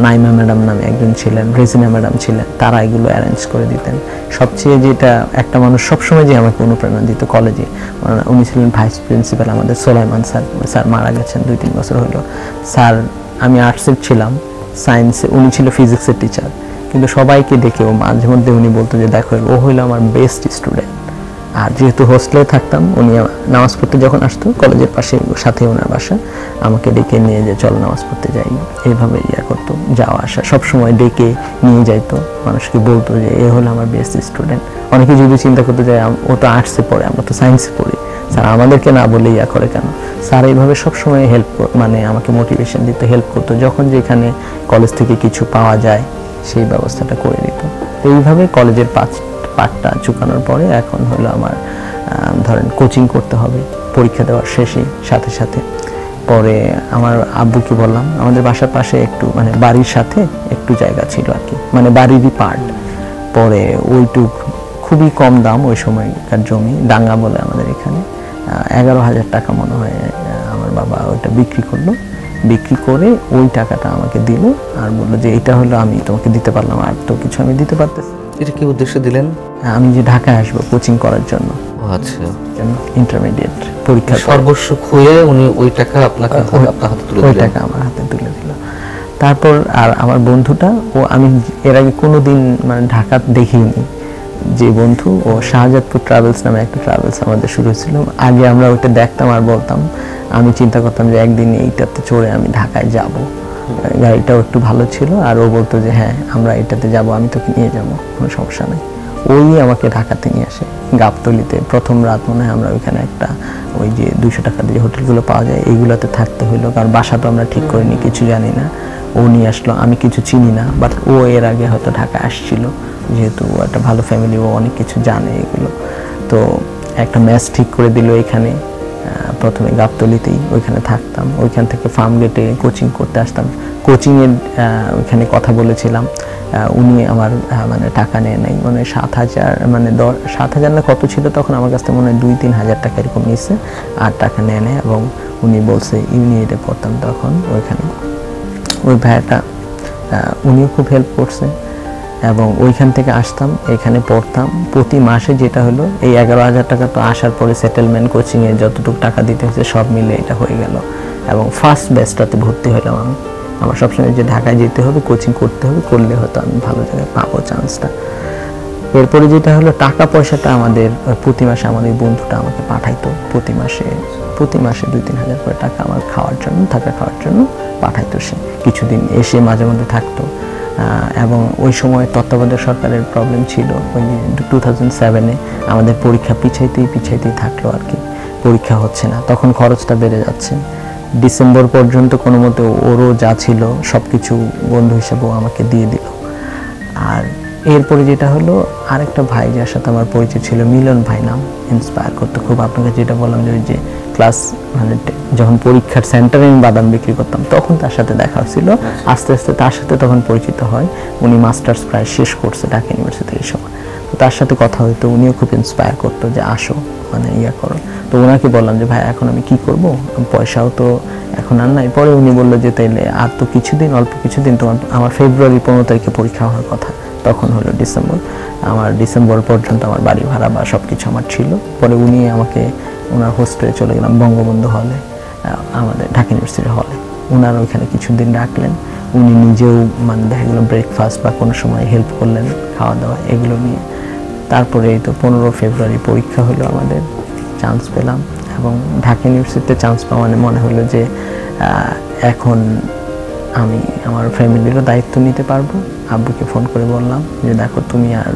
নাইমা ম্যাডাম নামে একজন ছিলেন, রেজিনা ম্যাডাম ছিলেন, তারা এগুলো অ্যারেঞ্জ করে দিতেন। সবচেয়ে যেটা একটা মানুষ সবসময় যে আমাকে অনুপ্রেরণা দিত কলেজে, উনি ছিলেন ভাইস প্রিন্সিপাল আমাদের সোলাইমান স্যার। স্যার মারা গেছেন 2-3 বছর হলো। স্যার, আমি আর্টসের ছিলাম, সায়েন্সে উনি ছিল ফিজিক্সের টিচার, কিন্তু সবাইকে দেখে ও মাঝে মধ্যে উনি বলতো যে দেখো ও হইলো আমার বেস্ট স্টুডেন্ট। আর যেহেতু হোস্টেলে থাকতাম, উনি নামাজ পড়তে যখন আসতো কলেজের পাশে সাথে ওনার বাসা, আমাকে ডেকে নিয়ে যে চল নামাজ পড়তে যাই, এইভাবে ইয়া করতো, যাওয়া আসা সবসময় ডেকে নিয়ে যাইতো, মানুষকে বলতো যে এ হলো আমার বেস্ট স্টুডেন্ট। অনেকে যদি চিন্তা করতে যায় ও তো আর্টসে পড়ে, আমরা তো সায়েন্সে পড়ি, স্যার আমাদেরকে না বলে ইয়া করে কেন? স্যার এইভাবে সবসময় মানে আমাকে মোটিভেশন দিতে হেল্প করতো, যখন যেখানে কলেজ থেকে কিছু পাওয়া যায় সেই ব্যবস্থাটা করে দিত। এইভাবে কলেজের পাঠটা চুকানোর পরে এখন হলো আমার ধরেন কোচিং করতে হবে পরীক্ষা দেওয়ার শেষেই সাথে সাথে। পরে আমার আব্বুকে বললাম, আমাদের বাসার পাশে একটু মানে বাড়ির সাথে একটু জায়গা ছিল আর কি, মানে বাড়িরই পার্ট। পরে ওইটুক খুবই কম দাম ওই সময়কার জমি, ডাঙ্গা বলে আমাদের এখানে, 11,000 টাকা মনে হয় আমার বাবা ওইটা বিক্রি করলো। বিক্রি করে ওই টাকাটা আমাকে দিল আর বললো যে এটা হলো আমি তোমাকে দিতে পারলাম, আর তো কিছু আমি দিতে পারতেছি। এটা কি উদ্দেশ্যে দিলেন? আমি যে ঢাকায় আসবো কোচিং করার জন্য, আচ্ছা, ইন্টারমিডিয়েট পরীক্ষা সর্বস্ব খুঁয়ে উনি ওই টাকা আপনাকে আপনার হাতে তুলে দিলেন। ওই টাকা আমার হাতে তুলে দিল। তারপর আর আমার বন্ধুটা, ও আমি এর আগে কোনোদিন মানে ঢাকা দেখিনি, যে বন্ধু, ও শাহজাদপুর ট্রাভেলস নামে একটা ট্রাভেলস আমাদের শুরু হয়েছিল। আগে আমরা ওইটা দেখতাম আর বলতাম, আমি চিন্তা করতাম যে একদিন এইটাতে চড়ে আমি ঢাকায় যাব। গাড়িটাও একটু ভালো ছিল, আর ও বলতো যে হ্যাঁ আমরা এটাতে যাব, আমি তোকে নিয়ে যাব, কোনো সমস্যা নেই। ওই আমাকে ঢাকাতে নিয়ে আসে গাবতলীতে। প্রথম রাত মনে হয় আমরা ওইখানে একটা ওই যে 200 টাকা দিয়ে হোটেলগুলো পাওয়া যায় এইগুলোতে থাকতে হইলো, কারণ বাসা তো আমরা ঠিক করিনি, কিছু জানি না। ও নিয়ে আসলো, আমি কিছু চিনি না, বাট ও এর আগে হয়তো ঢাকায় আসছিল, যেহেতু একটা ভালো ফ্যামিলি, ও অনেক কিছু জানে এগুলো। তো একটা ম্যাচ ঠিক করে দিল এখানে, প্রথমে গাবতলীতেই ওইখানে থাকতাম। ওইখান থেকে ফার্ম গেটে কোচিং করতে আসতাম। কোচিংয়ের ওইখানে কথা বলেছিলাম, উনি আমার মানে টাকা নেয় নাই, মানে 7,000 মানে 7,000 না কত ছিল তখন, আমার কাছ থেকে মনে হয় 2-3 হাজার টাকা এরকম নিচ্ছে, আর টাকা নেয় নেয়। এবং উনি বলছে ইউনিটে পড়তাম তখন ওইখানে, ওই ভাইয়াটা উনিও খুব হেল্প করছে। এবং ওইখান থেকে আসতাম, এখানে পড়তাম প্রতি মাসে, যেটা হলো এই 11,000 টাকা তো আসার পরে সেটেলমেন্ট, কোচিংয়ে যতটুকু টাকা দিতে হয়েছে সব মিলে এটা হয়ে গেল। এবং ফার্স্ট ব্যাচটাতে ভর্তি হলাম আমি। আমার সবসময় যে ঢাকায় যেতে হবে, কোচিং করতে হবে, করলে হয়তো আমি ভালো জায়গায় পাবো চান্সটা। এরপরে যেটা হলো টাকা পয়সাটা আমাদের প্রতি মাসে আমাদের বন্ধুটা আমাকে পাঠাইতো, প্রতি মাসে 2-3 হাজার করে টাকা আমার খাওয়ার জন্য, থাকা খাওয়ার জন্য পাঠাইতো। সে কিছুদিন এসে মাঝে মধ্যে থাকতো। এবং ওই সময় তত্ত্বাবধায়ক সরকারের প্রবলেম ছিল, ওই 2007-এ আমাদের পরীক্ষা পিছাইতেই থাকলো আর কি, পরীক্ষা হচ্ছে না, তখন খরচটা বেড়ে যাচ্ছে। ডিসেম্বর পর্যন্ত কোনো মতে ওরও যা ছিল সব কিছু বন্ধু হিসেবেও আমাকে দিয়ে দিল। আর এরপরে যেটা হলো, আরেকটা ভাই যার সাথে আমার পরিচয় ছিল, মিলন ভাই নাম, ইন্সপায়ার করতো খুব। আপনাকে যেটা বললাম যে ওই যে ক্লাস মানে যখন পরীক্ষার সেন্টারে আমি বাদাম বিক্রি করতাম তখন তার সাথে দেখা হয়েছিল, আস্তে আস্তে তার সাথে তখন পরিচিত হয়। উনি মাস্টার্স প্রায় শেষ করছে ঢাকা ইউনিভার্সিটির এই সময়, তো তার সাথে কথা হইতো, উনিও খুব ইন্সপায়ার করতো যে আসো, মানে ইয়া করো। তো ওনাকে বললাম যে ভাই এখন আমি কি করব, পয়সাও তো এখন আর নাই। পরে উনি বললো যে তাইলে আর তো কিছুদিন, অল্প কিছুদিন, তোমার আমার ফেব্রুয়ারি 15 তারিখে পরীক্ষা হওয়ার কথা, তখন হলো ডিসেম্বর। আমার ডিসেম্বর পর্যন্ত আমার বাড়ি ভাড়া বা সব কিছু আমার ছিল। পরে উনি আমাকে ওনার হোস্টেলে চলে গেলাম, বঙ্গবন্ধু হলে, আমাদের ঢাকা ইউনিভার্সিটির হলে। ওনার ওইখানে কিছুদিন রাখলেন, উনি নিজেও মানে দেখা গেলো ব্রেকফাস্ট বা কোনো সময় হেল্প করলেন খাওয়া দাওয়া এগুলো নিয়ে। তারপরে এই তো 15 ফেব্রুয়ারি পরীক্ষা হলো আমাদের, চান্স পেলাম এবং ঢাকা ইউনিভার্সিটিতে চান্স পাওয়া মানে মনে হলো যে এখন আমি আমার ফ্যামিলিরও দায়িত্ব নিতে পারবো। আব্বুকে ফোন করে বললাম যে দেখো তুমি আর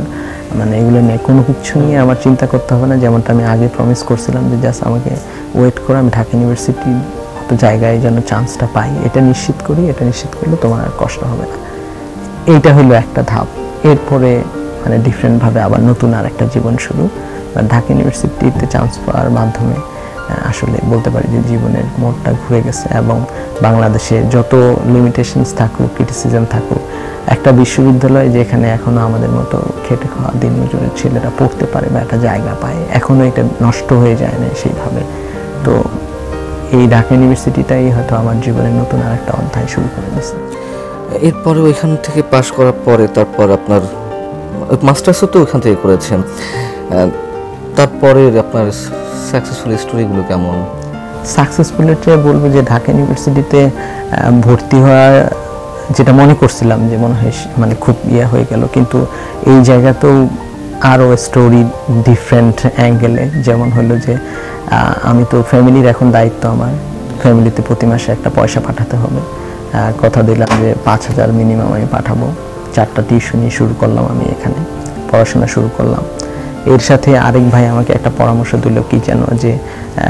মানে এগুলো নিয়ে কোনো কিছু নিয়ে আমার চিন্তা করতে হবে না, যেমনটা আমি আগে প্রমিস করছিলাম যে জাস্ট আমাকে ওয়েট করে আমি ঢাকা ইউনিভার্সিটির মতো জায়গায় যেন চান্সটা পাই, এটা নিশ্চিত করি, এটা নিশ্চিত করলে তোমার আর কষ্ট হবে না। এইটা হলো একটা ধাপ। এরপরে মানে ডিফারেন্টভাবে আবার নতুন আর একটা জীবন শুরু। ঢাকা ইউনিভার্সিটিতে চান্স পাওয়ার মাধ্যমে আসলে বলতে পারি যে জীবনের মোড়টা ঘুরে গেছে এবং বাংলাদেশে যত লিমিটেশনস থাকুক, ক্রিটিসিজম থাকুক, একটা বিশ্ববিদ্যালয় যেখানে এখনও আমাদের মতো খেটে খাওয়া দিনমজুরের ছেলেরা পড়তে পারে বা একটা জায়গা পায়, এখনও এটা নষ্ট হয়ে যায় না সেইভাবে। তো এই ঢাকা ইউনিভার্সিটিটাই হয়তো আমার জীবনের নতুন আর একটা অধ্যায় শুরু করে দিয়েছে। এরপরে ওইখান থেকে পাশ করার পরে তারপর আপনার মাস্টার্সও তো ওইখান থেকে করেছেন, তারপরে আপনার সাকসেসফুল স্টোরিগুলো কেমন? সাকসেসফুলের চেয়ে বলবো যে ঢাকা ইউনিভার্সিটিতে ভর্তি হওয়ার যেটা মনে করছিলাম যে মনে হয় মানে খুব হয়ে গেল, কিন্তু এই জায়গাতেও আরও স্টোরি ডিফারেন্ট অ্যাঙ্গেলে। যেমন হলো যে আমি তো ফ্যামিলির এখন দায়িত্ব, আমার ফ্যামিলিতে প্রতি মাসে একটা পয়সা পাঠাতে হবে। কথা দিলাম যে 5,000 মিনিমাম আমি পাঠাবো। 4টা টিউশনি শুরু করলাম, আমি এখানে পড়াশোনা শুরু করলাম। এর সাথে আরেক ভাই আমাকে একটা পরামর্শ দিল কি যেন, যে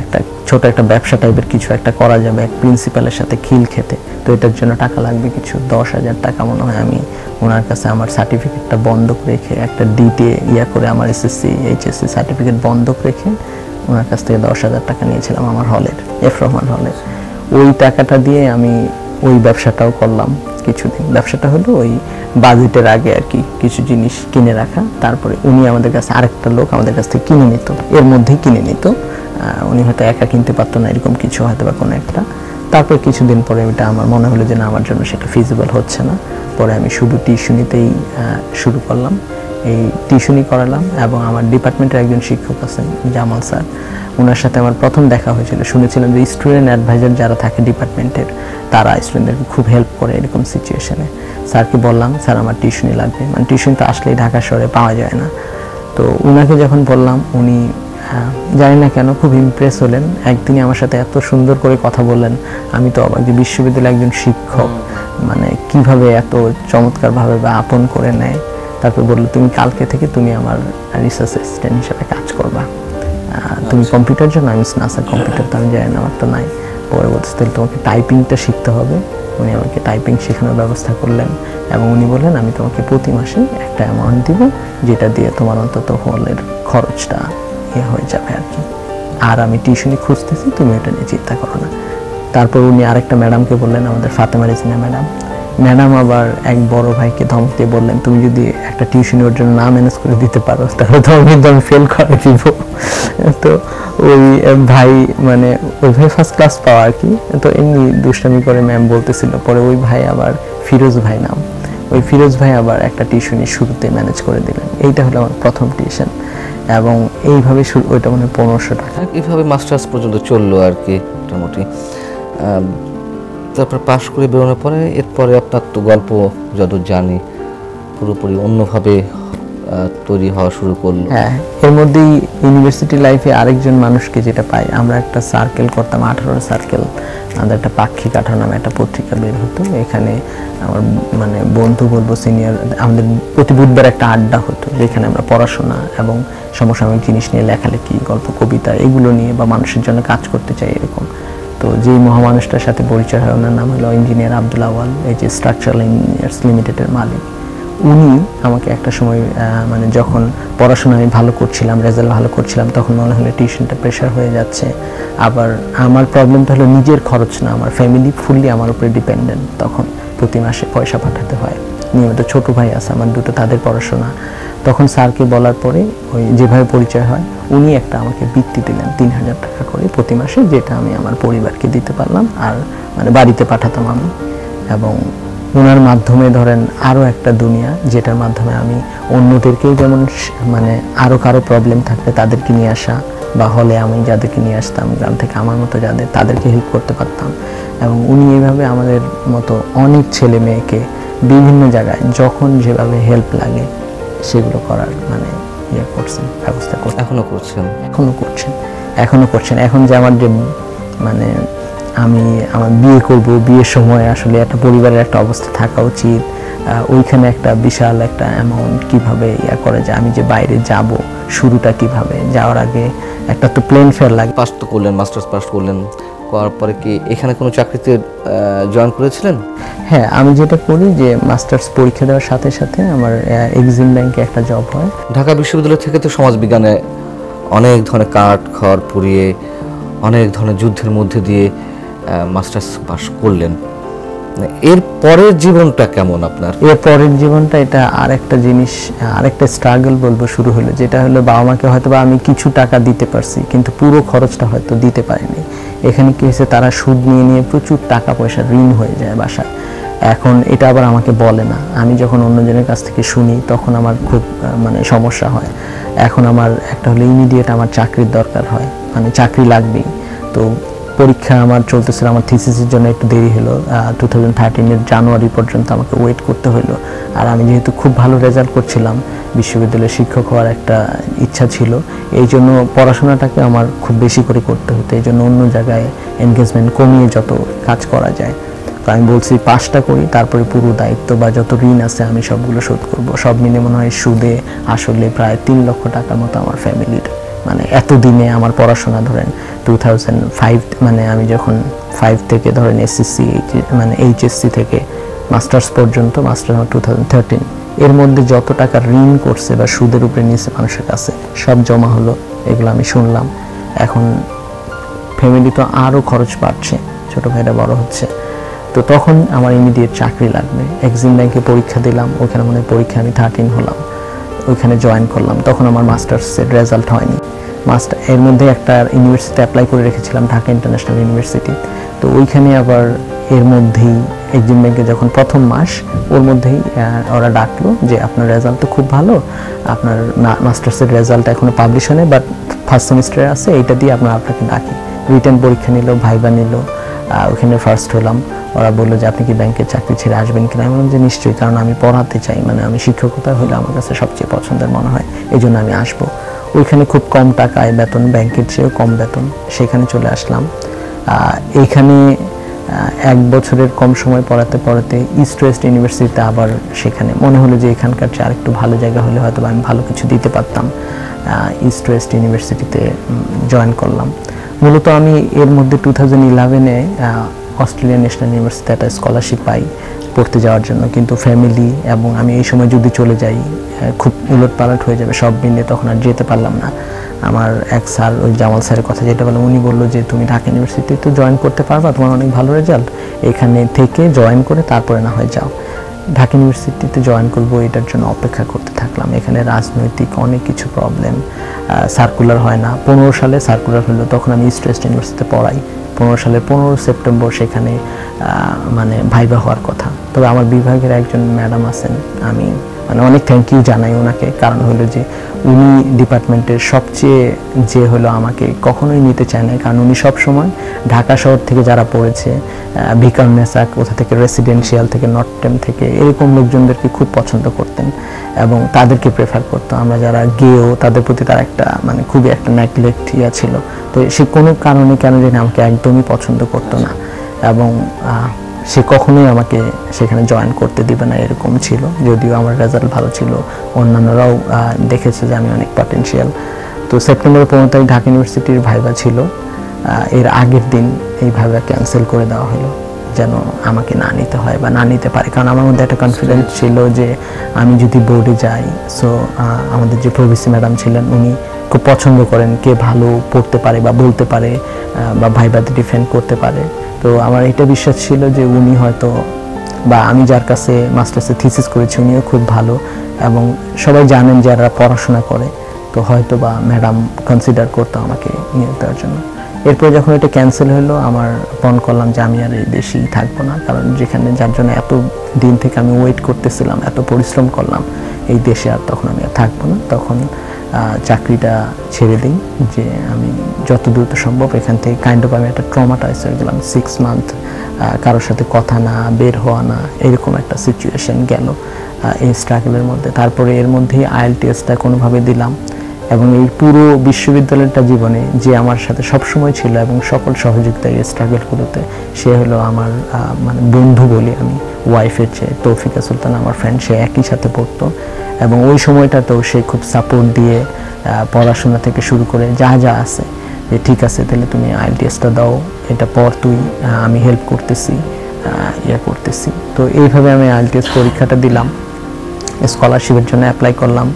একটা ছোট একটা ব্যবসা টাইপের কিছু একটা করা যাবে এক প্রিন্সিপালের সাথে খিল খেতে। তো এটার জন্য টাকা লাগবে কিছু 10,000 টাকা মনে হয়। আমি ওনার কাছে আমার সার্টিফিকেটটা বন্ধক রেখে একটা ডিটে করে আমার এসএসসি এইচএসসি সার্টিফিকেট বন্ধক রেখে ওনার কাছ থেকে 10,000 টাকা নিয়েছিলাম আমার হলের, এফ রহমান হলের। ওই টাকাটা দিয়ে আমি ওই ব্যবসাটাও করলাম কিছুদিন। ব্যবসাটা হলো ওই বাজেটের আগে আর কি কিছু জিনিস কিনে রাখা, তারপরে উনি আমাদের কাছে আরেকটা লোক আমাদের কাছ থেকে কিনে নিত, এর মধ্যেই কিনে নিত। উনি হয়তো একা কিনতে পারতো না, এরকম কিছু হয়তো বা কোনো একটা। তারপর কিছুদিন পরে এটা আমার মনে হলো যে না, আমার জন্য সেটা ফিজিবল হচ্ছে না। পরে আমি শুধু টিউশনিতেই শুরু করলাম, এই টিউশনি করালাম। এবং আমার ডিপার্টমেন্টের একজন শিক্ষক আছেন জামাল স্যার, ওনার সাথে আমার প্রথম দেখা হয়েছিল। শুনেছিলাম যে স্টুডেন্ট অ্যাডভাইজার যারা থাকে ডিপার্টমেন্টের, তারা স্টুডেন্টদেরকে খুব হেল্প করে এরকম সিচুয়েশনে। স্যারকে বললাম স্যার আমার টিউশনি লাগবে, মানে টিউশন তো আসলেই ঢাকা শহরে পাওয়া যায় না। তো উনাকে যখন বললাম, উনি জানি না কেন খুব ইমপ্রেস হলেন। একদিনই আমার সাথে এত সুন্দর করে কথা বললেন, আমি তো অবাক যে বিশ্ববিদ্যালয়ের একজন শিক্ষক মানে কিভাবে এত চমৎকারভাবে বা আপন করে নেয়। তারপর বললো তুমি কালকে থেকে তুমি আমার রিসার্চ অ্যাসিস্ট্যান্ট হিসেবে কাজ করবা, তুমি কম্পিউটার জানো? আমি না স্যার কম্পিউটার তো আমি জানি না, আমার তো নাই। পরে বলতে তাহলে তোমাকে টাইপিংটা শিখতে হবে। উনি আমাকে টাইপিং শেখানোর ব্যবস্থা করলেন এবং উনি বললেন আমি তোমাকে প্রতি মাসে একটা অ্যামাউন্ট দিব, যেটা দিয়ে তোমার অন্তত হলের খরচটা হয়ে যাবে আর কি। আর আমি টিউশনি খুঁজতেছি, তুমি এটা নিয়ে চিন্তা করো না। তারপর উনি আরেকটা ম্যাডামকে বললেন, আমাদের ফাতেমা রেজিনা ম্যাডাম। ম্যাডাম আবার এক বড় ভাইকে ধমক দিয়ে বললেন তুমি যদি একটা টিউশনি ওর জন্য না ম্যানেজ করে দিতে পারো তাহলে তো কিন্তু আমি ফেল করে দিব। তো ওই ভাই মানে ওই ভাই ফার্স্ট ক্লাস পাওয়া আর কি, তো এমনি দুষ্টামি করে ম্যাম বলতেছিল। পরে ওই ভাই আবার ফিরোজ ভাই নাম, ওই ফিরোজ ভাই আবার একটা টিউশনি শুরুতে ম্যানেজ করে দিলেন। এইটা হলো আমার প্রথম টিউশন এবং এইভাবে ওইটা মানে 1500 টাকা। এইভাবে মাস্টার্স পর্যন্ত চললো আর কি মোটামুটি। তারপর পাশ করে বেরোনোর পরে এরপরে আপনার তো গল্প যত জানি পুরোপুরি অন্যভাবে তৈরি হওয়া শুরু করলো। হ্যাঁ, এর মধ্যেই ইউনিভার্সিটি লাইফে আরেকজন মানুষকে যেটা পাই, আমরা একটা সার্কেল করতাম 18 সার্কেল, আমাদের একটা পাক্ষিক 18 নামে একটা পত্রিকা বের হতো। এখানে আমার মানে বন্ধু বলবো সিনিয়র, আমাদের প্রতি বুধবার একটা আড্ডা হতো যেখানে আমরা পড়াশোনা এবং সমসাময়িক জিনিস নিয়ে লেখালেখি, গল্প, কবিতা এগুলো নিয়ে বা মানুষের জন্য কাজ করতে চাই এরকম। তো যেই মহামানুষটার সাথে পরিচয় হয় ওনার নাম হলো ইঞ্জিনিয়ার আব্দুল আওয়াল, এই যে স্ট্রাকচারাল ইঞ্জিনিয়ার্স লিমিটেডের মালিক। উনি আমাকে একটা সময় মানে যখন পড়াশোনা আমি ভালো করছিলাম, রেজাল্ট ভালো করছিলাম, তখন মনে হলো টিউশনটা প্রেশার হয়ে যাচ্ছে। আবার আমার প্রবলেমটা হলো নিজের খরচ না, আমার ফ্যামিলি ফুললি আমার উপরে ডিপেন্ডেন্ট। তখন প্রতি মাসে পয়সা পাঠাতে হয়, নিয়মিত ছোটো ভাই আছে আমার দুটো, তাদের পড়াশোনা। তখন স্যারকে বলার পরে ওই যেভাবে পরিচয় হয়, উনি একটা আমাকে বৃত্তি দিলেন 3,000 টাকা করে প্রতি মাসে, যেটা আমি আমার পরিবারকে দিতে পারলাম আর মানে বাড়িতে পাঠাতাম আমি। এবং ওনার মাধ্যমে ধরেন আরও একটা দুনিয়া, যেটার মাধ্যমে আমি অন্যদেরকেও যেমন মানে আরও কারো প্রবলেম থাকলে তাদেরকে নিয়ে আসা, বা হলে আমি যাদেরকে নিয়ে আসতাম গ্রাম থেকে আমার মতো যাদের, তাদেরকে হেল্প করতে পারতাম। এবং উনি এইভাবে আমাদের মতো অনেক ছেলে মেয়েকে বিভিন্ন জায়গায় যখন যেভাবে হেল্প লাগে সেগুলো করার মানে ইয়ে করছেন, ব্যবস্থা করছেন, এখনো করছেন? এখনো করছেন। এখন যে আমার যে মানে আমি আমার বিয়ে করব, বিয়ের সময় আসলে একটা পরিবারের একটা অবস্থা থাকা উচিত, ওইখানে একটা বিশাল একটা অ্যামাউন্ট কিভাবে ইয়া করে যে আমি যে বাইরে যাব, শুরুটা কিভাবে, যাওয়ার আগে একটা তো প্লেন ফেয়ার লাগে। পাস তো করলেন, মাস্টার্স পাস করলেন, করার পরে কি এখানে কোনো চাকরিতে জয়েন করেছিলেন? হ্যাঁ, আমি যেটা করি যে মাস্টার্স পরীক্ষা দেওয়ার সাথে সাথে আমার এক্সিম ব্যাংকে একটা জব হয়। ঢাকা বিশ্ববিদ্যালয় থেকে তো সমাজবিজ্ঞানে অনেক ধরনের কাঠ খড় পুড়িয়ে অনেক ধরনের যুদ্ধের মধ্যে দিয়ে মাস্টার্স পাস করলেন। এর পরের জীবনটা কেমন আপনার? এর পরের জীবনটা এটা আরেকটা জিনিস, আরেকটা স্ট্রাগল বলবো শুরু হলো, যেটা হলো বাবা মাকে হয়তো বা আমি কিছু টাকা দিতে পারছি কিন্তু পুরো খরচটা হয়তো দিতে পারিনি। এখানে কি হয়েছে, তারা সুদ নিয়ে নিয়ে প্রচুর টাকা পয়সা ঋণ হয়ে যায় বাসায়। এখন এটা আবার আমাকে বলে না, আমি যখন অন্যজনের কাছ থেকে শুনি তখন আমার খুব মানে সমস্যা হয়। এখন আমার একটা হলো ইমিডিয়েট আমার চাকরির দরকার হয়, মানে চাকরি লাগবেই। তো পরীক্ষা আমার চলতেছিল, আমার থিসিসের জন্য একটু দেরি হলো, 2013 জানুয়ারি পর্যন্ত আমাকে ওয়েট করতে হলো। আর আমি যেহেতু খুব ভালো রেজাল্ট করছিলাম, বিশ্ববিদ্যালয়ের শিক্ষক হওয়ার একটা ইচ্ছা ছিল, এই জন্য পড়াশোনাটাকে আমার খুব বেশি করে করতে হতো। এই জন্য অন্য জায়গায় এনগেজমেন্ট কমিয়ে যত কাজ করা যায়। তো আমি বলছি পাসটা করি, তারপরে পুরো দায়িত্ব বা যত ঋণ আছে আমি সবগুলো শোধ করব। সব মিলে মনে হয় সুদে আসলে প্রায় 3 লক্ষ টাকার মতো আমার ফ্যামিলির, মানে এতদিনে আমার পড়াশোনা ধরেন 2005 মানে আমি যখন 5 থেকে ধরেন এসএসসি মানে এইচএসসি থেকে মাস্টার্স পর্যন্ত, মাস্টার 2013, এর মধ্যে যত টাকা ঋণ করছে বা সুদের উপরে নিয়েছে মানুষের কাছে সব জমা হলো। এগুলো আমি শুনলাম। এখন ফ্যামিলি তো আরও খরচ বাড়ছে, ছোটো ভাইরা বড় হচ্ছে। তো তখন আমার ইমিডিয়েট চাকরি লাগবে। এক্সিম ব্যাংকে পরীক্ষা দিলাম, ওখানে মনে হয় পরীক্ষা আমি 13 হলাম, ওইখানে জয়েন করলাম। তখন আমার মাস্টার্সের রেজাল্ট হয়নি। এর মধ্যে একটা ইউনিভার্সিটি অ্যাপ্লাই করে রেখেছিলাম, ঢাকা ইন্টারন্যাশনাল ইউনিভার্সিটি। তো ওইখানে আবার এর মধ্যেই এক্সিম ব্যাংকে যখন প্রথম মাস, ওর মধ্যেই ওরা ডাকলো যে আপনার রেজাল্ট তো খুব ভালো, আপনার মাস্টার্সের রেজাল্ট এখনও পাবলিশ হয়নি বাট ফার্স্ট সেমিস্টারে আছে, এইটা দিয়ে আপনাকে ডাকি। রিটেন পরীক্ষা নিল, ভাইবা নিল, ওখানে ফার্স্ট হলাম। ওরা বললো যে আপনি কি ব্যাংকের চাকরি ছেড়ে আসবেন কিনা। আমি বললাম যে নিশ্চয়ই, কারণ আমি পড়াতে চাই, মানে আমি শিক্ষকতা হলে আমার কাছে সবচেয়ে পছন্দের মনে হয়, এই জন্য আমি আসবো। ওইখানে খুব কম টাকায় বেতন, ব্যাংকের চেয়েও কম বেতন, সেখানে চলে আসলাম। এইখানে 1 বছরের কম সময় পড়াতে পড়াতে ইস্ট ওয়েস্ট ইউনিভার্সিটিতে আবার সেখানে মনে হলো যে এখানকার চেয়ে আরেকটু ভালো জায়গা হলে হয়তো আমি ভালো কিছু দিতে পারতাম। ইস্ট ওয়েস্ট ইউনিভার্সিটিতে জয়েন করলাম। মূলত আমি এর মধ্যে 2011-এ অস্ট্রেলিয়ান ন্যাশনাল ইউনিভার্সিটিতে একটা স্কলারশিপ পাই পড়তে যাওয়ার জন্য, কিন্তু ফ্যামিলি এবং আমি এই সময় যদি চলে যাই খুব উলটপালট হয়ে যাবে সব মিলে, তখন আর যেতে পারলাম না। আমার এক স্যার, ওই জামাল স্যারের কথা যেটা বললাম, উনি বললো যে তুমি ঢাকা ইউনিভার্সিটিতে তো জয়েন করতে পারবা, তোমার অনেক ভালো রেজাল্ট, এখানে থেকে জয়েন করে তারপরে না হয় যাও। ঢাকা ইউনিভার্সিটিতে জয়েন করবো, এটার জন্য অপেক্ষা করতে থাকলাম। এখানে রাজনৈতিক অনেক কিছু প্রবলেম, সার্কুলার হয় না। 15 সালে সার্কুলার হলো, তখন আমি ইস্ট ওয়েস্ট ইউনিভার্সিটিতে পড়াই। 15 সালের 15 সেপ্টেম্বর সেখানে মানে ভাইবা হওয়ার কথা। তবে আমার বিভাগের একজন ম্যাডাম আছেন, আমি মানে অনেক থ্যাংক ইউ জানাই ওনাকে। কারণ হলো যে উনি ডিপার্টমেন্টের সবচেয়ে যে হলো আমাকে কখনোই নিতে চায় না, কারণ উনি সবসময় ঢাকা শহর থেকে যারা পড়েছে, বিকার মেসা, কোথা থেকে রেসিডেন্সিয়াল থেকে, নর্থটেম থেকে, এরকম লোকজনদেরকে খুব পছন্দ করতেন এবং তাদেরকে প্রেফার করতো। আমরা যারা গেও তাদের প্রতি তার একটা মানে খুবই একটা নেগলেক্ট ইয়া ছিল। তো সে কোনো কারণে কেন জানি আমাকে একদমই পছন্দ করতো না এবং সে কখনোই আমাকে সেখানে জয়েন করতে দিবে না, এরকম ছিল। যদিও আমার রেজাল্ট ভালো ছিল, অন্যান্যরাও দেখেছে যে আমি অনেক পটেনশিয়াল। তো সেপ্টেম্বরের 15 তারিখ ঢাকা ইউনিভার্সিটির ভাইবা ছিল, এর আগের দিন এই ভাইবা ক্যান্সেল করে দেওয়া হলো যেন আমাকে না নিতে হয় বা না নিতে পারে। কারণ আমার মধ্যে একটা কনফিডেন্স ছিল যে আমি যদি বোর্ডে যাই, সো আমাদের যে প্রভিসি ম্যাডাম ছিলেন উনি খুব পছন্দ করেন কে ভালো পড়তে পারে বা বলতে পারে বা ভাইবাতে ডিফেন্ড করতে পারে। তো আমার এটা বিশ্বাস ছিল যে উনি হয়তো, বা আমি যার কাছে মাস্টার্সে থিসিস করেছি উনিও খুব ভালো এবং সবাই জানেন যারা পড়াশোনা করে, তো হয়তো বা ম্যাডাম কনসিডার করতো আমাকে নিয়ে দেওয়ার জন্য। এরপর যখন এটা ক্যান্সেল হলো, আমার মন করলাম যে আমি আর এই দেশেই থাকবো না, কারণ যেখানে যার জন্য এত দিন থেকে আমি ওয়েট করতেছিলাম, এত পরিশ্রম করলাম, এই দেশে আর তখন আমি আর থাকবো না। তখন চাকরিটা ছেড়ে দিই, যে আমি যত দ্রুত সম্ভব এখান থেকে আমি একটা ট্রমাটাইজ হয়ে গেলাম। 6 মান্থ কারোর সাথে কথা না, বের হওয়া না, এরকম একটা সিচুয়েশন গেল। এই স্ট্রাগলের মধ্যে। তারপরে এর মধ্যেই IELTS-টা কোনোভাবে দিলাম, এবং এই পুরো বিশ্ববিদ্যালয়টা জীবনে যে আমার সাথে সবসময় ছিল এবং সকল সহযোগিতা এই স্ট্রাগলগুলোতে, সে হলো আমার মানে বন্ধু বলি আমি, ওয়াইফের চেয়ে তৌফিকা সুলতান আমার ফ্রেন্ড, সে একই সাথে পড়তো এবং ওই সময়টাতেও সে খুব সাপোর্ট দিয়ে পড়াশোনা থেকে শুরু করে যা যা আছে, যে ঠিক আছে তাহলে তুমি IELTS-টা দাও, এটা পর তুই, আমি হেল্প করতেছি, করতেছি। তো এইভাবে আমি IELTS পরীক্ষাটা দিলাম, স্কলারশিপের জন্য অ্যাপ্লাই করলাম,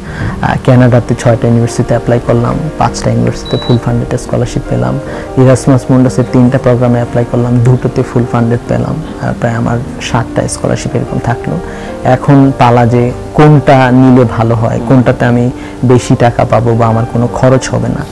কানাডাতে 6টা ইউনিভার্সিটিতে অ্যাপ্লাই করলাম, 5টা ইউনিভার্সিটিতে ফুল ফান্ডেড স্কলারশিপ পেলাম, ইরাসমাস মুন্ডাসের 3টা প্রোগ্রামে অ্যাপ্লাই করলাম, 2টোতে ফুল ফান্ডেড পেলাম, প্রায় আমার 7টা স্কলারশিপ এরকম থাকলো। এখন পালা যে কোনটা নিলে ভালো হয়, কোনটাতে আমি বেশি টাকা পাবো বা আমার কোনো খরচ হবে না।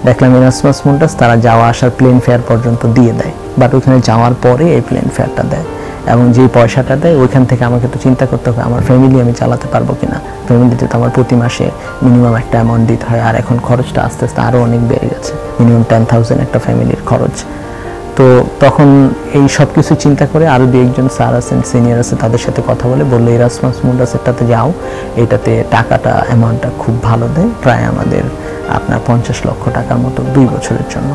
দেখলাম ইরাসমাস মুন্ডাস তারা যাওয়া আসার প্লেন ফেয়ার পর্যন্ত দিয়ে দেয়, বাট ওইখানে যাওয়ার পরে এই প্লেন ফেয়ারটা দেয়, এবং যেই পয়সাটা দেয় ওইখান থেকে আমাকে তো চিন্তা করতে হবে আমার ফ্যামিলি আমি চালাতে পারবো কিনা। ফ্যামিলিতে তো আমার প্রতি মাসে মিনিমাম একটা অ্যামাউন্ট দিতে হয়, আর এখন খরচটা আস্তে আস্তে আরও অনেক বেড়ে গেছে, মিনিমাম 10,000 একটা ফ্যামিলির খরচ। তো তখন এই সব কিছু চিন্তা করে আরও দু একজন স্যার আছেন, সিনিয়র আছে, তাদের সাথে কথা বলে বললো ইরাসমাস মুন্ডাসেরটাতে যাও, এটাতে টাকাটা অ্যামাউন্টটা খুব ভালো দেয়, প্রায় আমাদের আপনার 50 লক্ষ টাকার মতো 2 বছরের জন্য।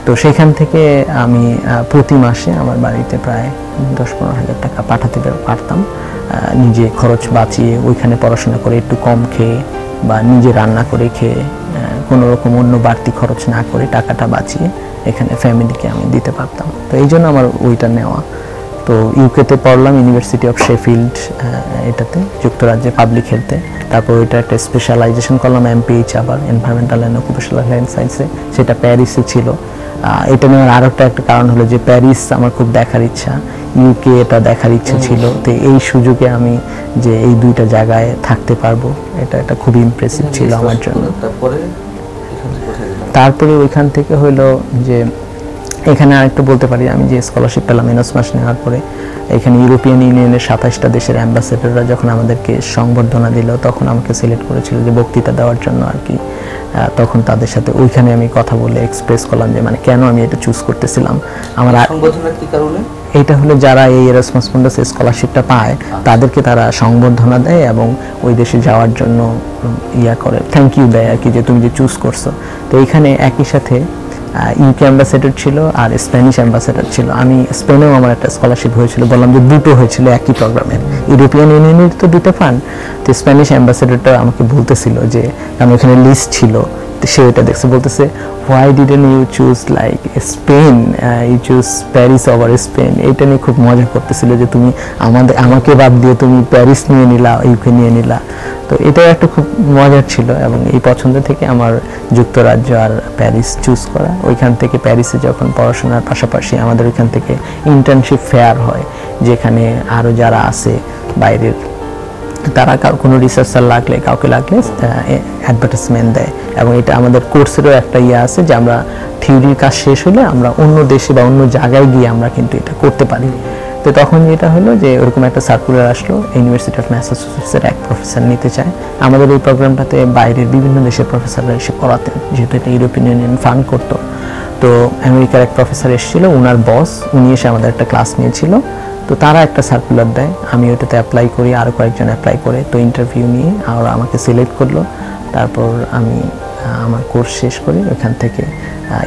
তো সেখান থেকে আমি প্রতি মাসে আমার বাড়িতে প্রায় 10-15 হাজার টাকা পাঠাতে পারতাম, নিজে খরচ বাঁচিয়ে ওইখানে পড়াশোনা করে একটু কম খেয়ে বা নিজে রান্না করে খেয়ে কোনো রকম অন্য বাড়তি খরচ না করে টাকাটা বাঁচিয়ে এখানে ফ্যামিলিকে আমি দিতে পারতাম। তো এই জন্য আমার ওইটা নেওয়া। তো ইউকেতে পড়লাম, ইউনিভার্সিটি অফ শেফিল্ড, এটাতে যুক্তরাজ্যে পাবলিক হেলথে। তারপর ওইটা একটা স্পেশালাইজেশন করলাম MPH আবার এনভায়রনমেন্টাল অ্যান্ড অকুপেশনাল হেলথ সায়েন্সে, সেটা প্যারিসে ছিল। এটা নেওয়ার আরও একটা কারণ হলো যে প্যারিস আমার খুব দেখার ইচ্ছা, ইউকে এটা দেখার ইচ্ছা ছিল। তো এই সুযোগে আমি যে এই 2টা জায়গায় থাকতে পারবো, এটা খুবই ইমপ্রেসিভ ছিল আমার জন্য। তারপরে ওইখান থেকে হলো যে এখানে আরেকটু বলতে পারি, আমি যে স্কলারশিপ পেলাম ইরাসমাস নেওয়ার পরে, এখানে ইউরোপিয়ান ইউনিয়নের 27টা দেশের অ্যাম্বাসেডররা যখন আমাদেরকে সংবর্ধনা দিল, তখন আমাকে সিলেক্ট করেছিল যে বক্তৃতা দেওয়ার জন্য আর কি। তখন তাদের সাথে ওইখানে আমি কথা বলে এক্সপ্রেস করলাম যে মানে কেন আমি এটা চুজ করতেছিলাম। আমার সংবর্ধনা কি কারণে? এটা হলো যারা এই ইরাসমাস মুন্ডাস স্কলারশিপটা পায় তাদেরকে তারা সংবর্ধনা দেয় এবং ওই দেশে যাওয়ার জন্য করে, থ্যাংক ইউ দেয় আর কি, যে তুমি যে চুজ করছো। তো এইখানে একই সাথে ইউকে অ্যাম্বাসেডর ছিল আর স্প্যানিশ অ্যাম্বাসেডর ছিল। আমি স্পেনেও আমার একটা স্কলারশিপ হয়েছিল, বললাম যে 2টো হয়েছিল একই প্রোগ্রামের, ইউরোপিয়ান ইউনিয়নের তো 2টা ফান্ড। তো স্প্যানিশ অ্যাম্বাসেডরটা আমাকে বলতেছিল যে, কারণ ওখানে লিস্ট ছিল, সে এটা দেখছে, বলতেছে why didn't you choose like Spain, you choose Paris over Spain. এটা নিয়ে খুব মজা করতেছিল যে তুমি আমাকে বাদ দিয়ে তুমি প্যারিস নিয়ে নিলা, ইউকে নিয়ে নিলা। তো এটাও একটা খুব মজার ছিল, এবং এই পছন্দ থেকে আমার যুক্তরাজ্য আর প্যারিস চুজ করা। ওইখান থেকে প্যারিসে যখন পড়াশোনার পাশাপাশি আমাদের ওইখান থেকে ইন্টার্নশিপ ফেয়ার হয়, যেখানে আরও যারা আছে বাইরের, তারা কোনো রিসার্চার লাগলে কাউকে লাগলে অ্যাডভার্টাইজমেন্ট দেয়, এবং এটা আমাদের কোর্সেরও একটা আছে যে আমরা থিওরির কাজ শেষ হলে আমরা অন্য দেশে বা অন্য জায়গায় গিয়ে আমরা কিন্তু এটা করতে পারি। তো তখন যেটা হলো যে ওরকম একটা সার্কুলার আসলো, ইউনিভার্সিটি অফ ম্যাসাচুসেটসের এক প্রফেসর নিতে চায় আমাদের এই প্রোগ্রামটাতে, বাইরের বিভিন্ন দেশের প্রফেসররা এসে পড়াতেন, যেহেতু এটা ইউরোপিয়ান ইউনিয়ন ফান্ড করতো। তো আমেরিকার এক প্রফেসর এসেছিল, ওনার বস, উনি এসে আমাদের একটা ক্লাস নিয়েছিল। তো তারা একটা সার্কুলার দেয়, আমি ওটাতে অ্যাপ্লাই করি, আরও কয়েকজন অ্যাপ্লাই করে, তো ইন্টারভিউ নিয়ে আর আমাকে সিলেক্ট করলো। তারপর আমি আমার কোর্স শেষ করি, ওখান থেকে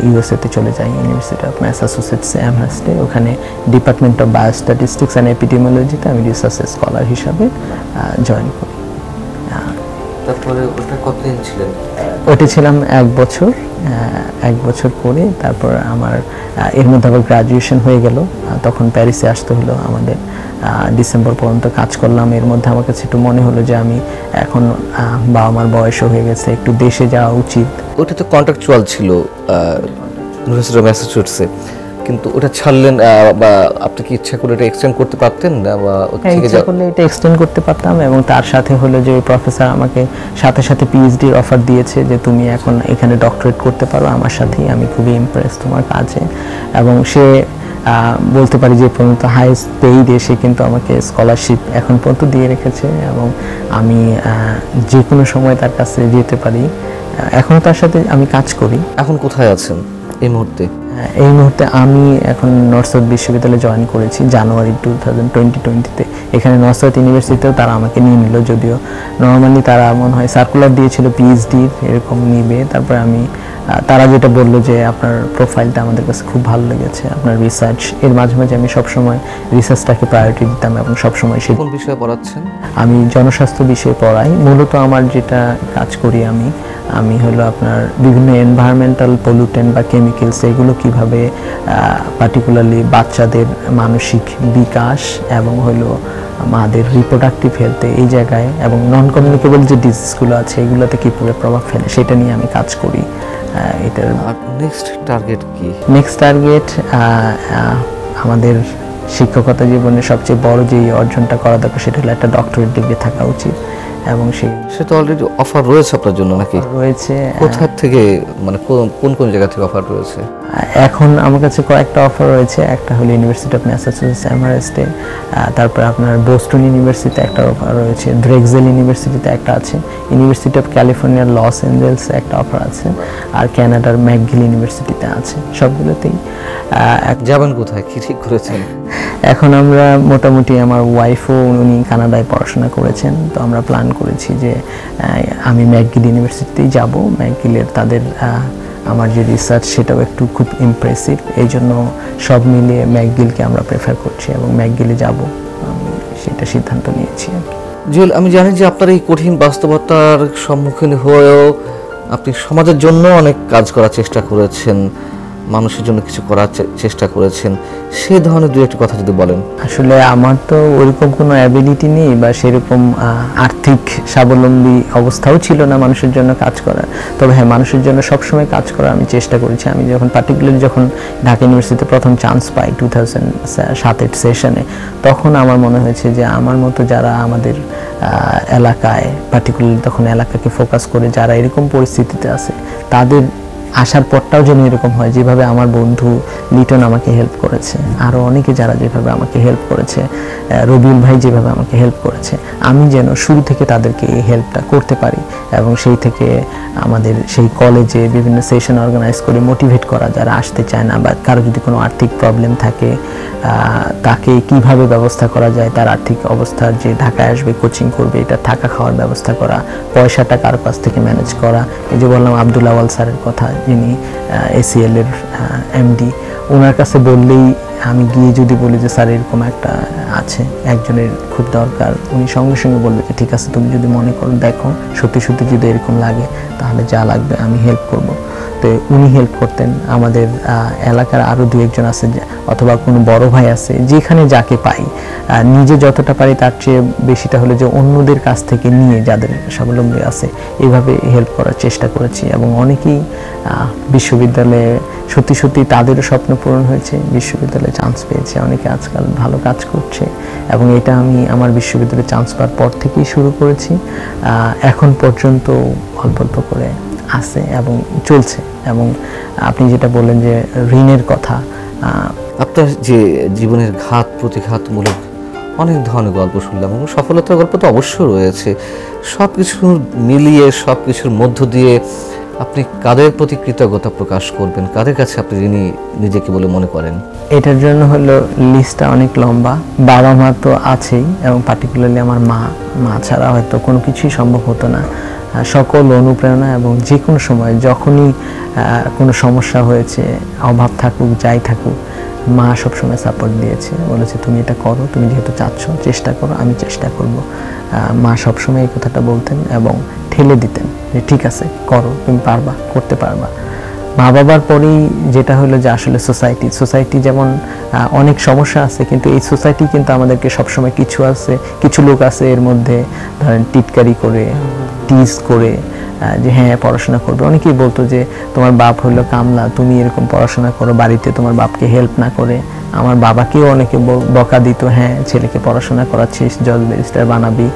ইউএসএতে চলে যাই, ইউনিভার্সিটি অফ ম্যাসাচুসেটস অ্যামহার্স্টে। ওখানে ডিপার্টমেন্ট অফ বায়োস্ট্যাটিস্টিক্স অ্যান্ড এপিডেমিওলজিতে আমি রিসার্চ স্কলার হিসাবে জয়েন করি। তারপরে ওটা কতদিন ছিলেন? ওটা ছিলাম 1 বছর। 1 বছর করে তারপর আমার এর মধ্যে আবার গ্রাজুয়েশন হয়ে গেল। তখন প্যারিসে আসতে হলো আমাদের, ডিসেম্বর পর্যন্ত কাজ করলাম। এর মধ্যে আমার কাছে একটু মনে হলো যে আমি এখন বাবা মার বয়সও হয়ে গেছে, একটু দেশে যাওয়া উচিত। ওটা তো কন্ট্রাকচুয়াল ছিল ইউনিভার্সিটি অফ ম্যাসাচুসেটসে, কিন্তু ওটা ছাড়লেন, বা আপনি কি ইচ্ছা করে এটা এক্সটেন্ড করতে পারতেন, বা ইচ্ছা করলে এটা এক্সটেন্ড করতে পারতাম। এবং তার সাথে হলো যে ওই প্রফেসর আমাকে সাথে সাথে পিএইচডির অফার দিয়েছে যে তুমি এখন এখানে ডক্টরেট করতে পারো আমার সাথেই। আমি খুবই ইমপ্রেস তোমার কাজে, এবং সে বলতে পারি যে পর্যন্ত হাইয়েস্ট পেইড এসে কিন্তু আমাকে স্কলারশিপ এখন পর্যন্ত দিয়ে রেখেছে, এবং আমি যে কোনো সময় তার কাছে যেতে পারি। এখনও তার সাথে আমি কাজ করি। এখন কোথায় আছেন এই মুহূর্তে? এই মুহূর্তে আমি এখন নর্থ সাউথ বিশ্ববিদ্যালয়ে জয়েন করেছি জানুয়ারি 2020-তে। এখানে নসরাত ইউনিভার্সিটিতেও তারা আমাকে নিয়ে নিল, যদিও নরমালি তারা মনে হয় সার্কুলার দিয়েছিল পিএইচডি এরকম নিবে। তারপরে আমি তারা যেটা বললো যে আপনার প্রোফাইলটা আমাদের কাছে খুব ভালো লেগেছে, আপনার রিসার্চ, এর মাঝে মাঝে আমি সবসময় রিসার্চটাকে প্রায়োরিটি দিতাম এবং সবসময় সে কোন বিষয়ে পড়াচ্ছেন? আমি জনস্বাস্থ্য বিষয়ে পড়াই। মূলত আমার যেটা কাজ করি আমি হলো আপনার বিভিন্ন এনভায়রনমেন্টাল পলিউটেন্ট বা কেমিক্যালস এগুলো কীভাবে পার্টিকুলারলি বাচ্চাদের মানসিক বিকাশ এবং হলো মাদের রিপ্রোডাক্টিভ হেলথে এই জায়গায় এবং নন কমিউনিকেবল যে ডিজিজগুলো আছে এগুলোতে কীভাবে প্রভাব ফেলে সেটা নিয়ে আমি কাজ করি। এটার নেক্সট টার্গেট কি? নেক্সট টার্গেট আমাদের শিক্ষকতা জীবনে সবচেয়ে বড় যে অর্জনটা করা দরকার সেটা হলো একটা ডক্টরেট ডিগ্রি থাকা উচিত এবং সেটা অলরেডি অফার রয়েছে আপনার জন্য নাকি? রয়েছে। কোথা থেকে, মানে কোন কোন জায়গা থেকে অফার রয়েছে? এখন আমার কাছে কয়েকটা অফার রয়েছে। একটা হলো ইউনিভার্সিটি অফ ম্যাসাচুসেটস অ্যামারেস্টে, তারপর আপনার বোস্টন ইউনিভার্সিটিতে একটা অফার রয়েছে, ড্রেক্সেল ইউনিভার্সিটিতে একটা আছে, ইউনিভার্সিটি অফ ক্যালিফোর্নিয়ার লস অ্যাঞ্জেলসে একটা অফার আছে, আর ক্যানাডার ম্যাকগিল ইউনিভার্সিটিতে আছে। সবগুলোতেই যাবেন কোথায়, কি ঠিক করেছেন? এখন আমরা মোটামুটি আমার ওয়াইফও উনি কানাডায় পড়াশোনা করেছেন, তো আমরা প্ল্যান করেছি যে আমি ম্যাকগিল ইউনিভার্সিটিতেই যাব। ম্যাকগিলের তাদের আমার যে রিসার্চ সেটাও একটু খুব ইমপ্রেসিভ, এই জন্য সব মিলিয়ে ম্যাকগিলকে আমরা প্রেফার করছি এবং ম্যাকগিলে যাব, আমি সেটা সিদ্ধান্ত নিয়েছি আর কি। জুয়েল, আমি জানি যে আপনার এই কঠিন বাস্তবতার সম্মুখীন হয়েও আপনি সমাজের জন্য অনেক কাজ করার চেষ্টা করেছেন, মানুষের জন্য কিছু করার চেষ্টা করেছেন, সেই ধরনের দু একটি কথা যদি বলেন। আসলে আমার তো ওইরকম কোনো অ্যাবিলিটি নেই বা সেরকম আর্থিক স্বাবলম্বী অবস্থাও ছিল না মানুষের জন্য কাজ করার, তবে হ্যাঁ মানুষের জন্য সবসময় কাজ করার আমি চেষ্টা করেছি। আমি যখন পার্টিকুলারলি যখন ঢাকা ইউনিভার্সিটিতে প্রথম চান্স পাই 2007 সেশনে, তখন আমার মনে হয়েছে যে আমার মতো যারা আমাদের এলাকায়, পার্টিকুলারলি তখন এলাকাকে ফোকাস করে যারা এরকম পরিস্থিতিতে আছে, তাদের আসার পরটাও যেন এরকম হয় যেভাবে আমার বন্ধু লিটন আমাকে হেল্প করেছে, আরও অনেকে যারা যেভাবে আমাকে হেল্প করেছে, রবিউল ভাই যেভাবে আমাকে হেল্প করেছে, আমি যেন শুরু থেকে তাদেরকে এই হেল্পটা করতে পারি এবং সেই থেকে আমাদের সেই কলেজে বিভিন্ন সেশন অর্গানাইজ করে মোটিভেট করা যারা আসতে চায় না বা কারো যদি কোনো আর্থিক প্রবলেম থাকে তাকে কিভাবে ব্যবস্থা করা যায়, তার আর্থিক অবস্থার যে ঢাকায় আসবে কোচিং করবে এটা থাকা খাওয়ার ব্যবস্থা করা, পয়সাটা কারো কাছ থেকে ম্যানেজ করা। এই যে বললাম আব্দুল আওয়াল স্যারের কথা, যিনি ACL এর MD, ওনার কাছে বললেই আমি গিয়ে যদি বলি যে স্যার এরকম একটা আছে, একজনের খুব দরকার, উনি সঙ্গে সঙ্গে বলবে যে ঠিক আছে তুমি যদি মনে করো দেখো সত্যি সত্যি যদি এরকম লাগে তাহলে যা লাগবে আমি হেল্প করব। তো উনি হেল্প করতেন। আমাদের এলাকার আরও দু একজন আছে অথবা কোনো বড় ভাই আছে, যেখানে যাকে পাই নিজে যতটা পারি তার চেয়ে বেশিটা হলে যে অন্যদের কাছ থেকে নিয়ে যাদের স্বাবলম্বী আছে এইভাবে হেল্প করার চেষ্টা করেছি এবং অনেকেই বিশ্ববিদ্যালয়ে সত্যি সত্যি তাদেরও স্বপ্ন পূরণ হয়েছে, বিশ্ববিদ্যালয়ে চান্স পেয়েছে, অনেকে আজকাল ভালো কাজ করছে এবং এটা আমি আমার বিশ্ববিদ্যালয়ে চান্স পাওয়ার পর থেকেই শুরু করেছি, এখন পর্যন্ত অল্প অল্প করে আছে এবং চলছে। এবং আপনি যেটা বললেন যে ঋণের কথা, আপনার যে জীবনের ঘাত প্রতিঘাতমূলক অনেক ধরনের গল্প শুনলাম এবং সফলতার গল্প তো অবশ্যই রয়েছে, সব কিছু মিলিয়ে সব কিছুর মধ্য দিয়ে আপনি কাদের প্রতি কৃতজ্ঞতা প্রকাশ করবেন, কাদের কাছে আপনি ঋণী নিজেকে বলে মনে করেন? এটার জন্য হলো লিস্টটা অনেক লম্বা। বাবা মা তো আছেই এবং পার্টিকুলারলি আমার মা ছাড়া হয়তো কোনো কিছুই সম্ভব হতো না। সকল অনুপ্রেরণা এবং যে কোনো সময় যখনই কোনো সমস্যা হয়েছে, অভাব থাকুক যাই থাকুক, মা সবসময় সাপোর্ট দিয়েছে, বলেছে তুমি এটা করো, তুমি যেহেতু চাচ্ছ চেষ্টা করো, আমি চেষ্টা করব। মা সবসময় এই কথাটা বলতেন এবং ঠেলে দিতেন যে ঠিক আছে করো, তুমি পারবা, করতে পারবা। মা বাবার পরেই যেটা হলো যে আসলে সোসাইটি যেমন অনেক সমস্যা আছে, কিন্তু এই সোসাইটি কিন্তু আমাদেরকে সবসময় কিছু লোক আছে এর মধ্যে ধরেন টিটকারি করে, টিজ করে যে হ্যাঁ পড়াশোনা করবে। অনেকেই বলতো যে তোমার বাপ হলো কামলা, তুমি এরকম পড়াশোনা করো, বাড়িতে তোমার বাপকে হেল্প না করে। আমার বাবাকেও অনেকে বকা দিত, হ্যাঁ ছেলেকে পড়াশোনা করাচ্ছিস, জজ ব্যারিস্টার বানাবি,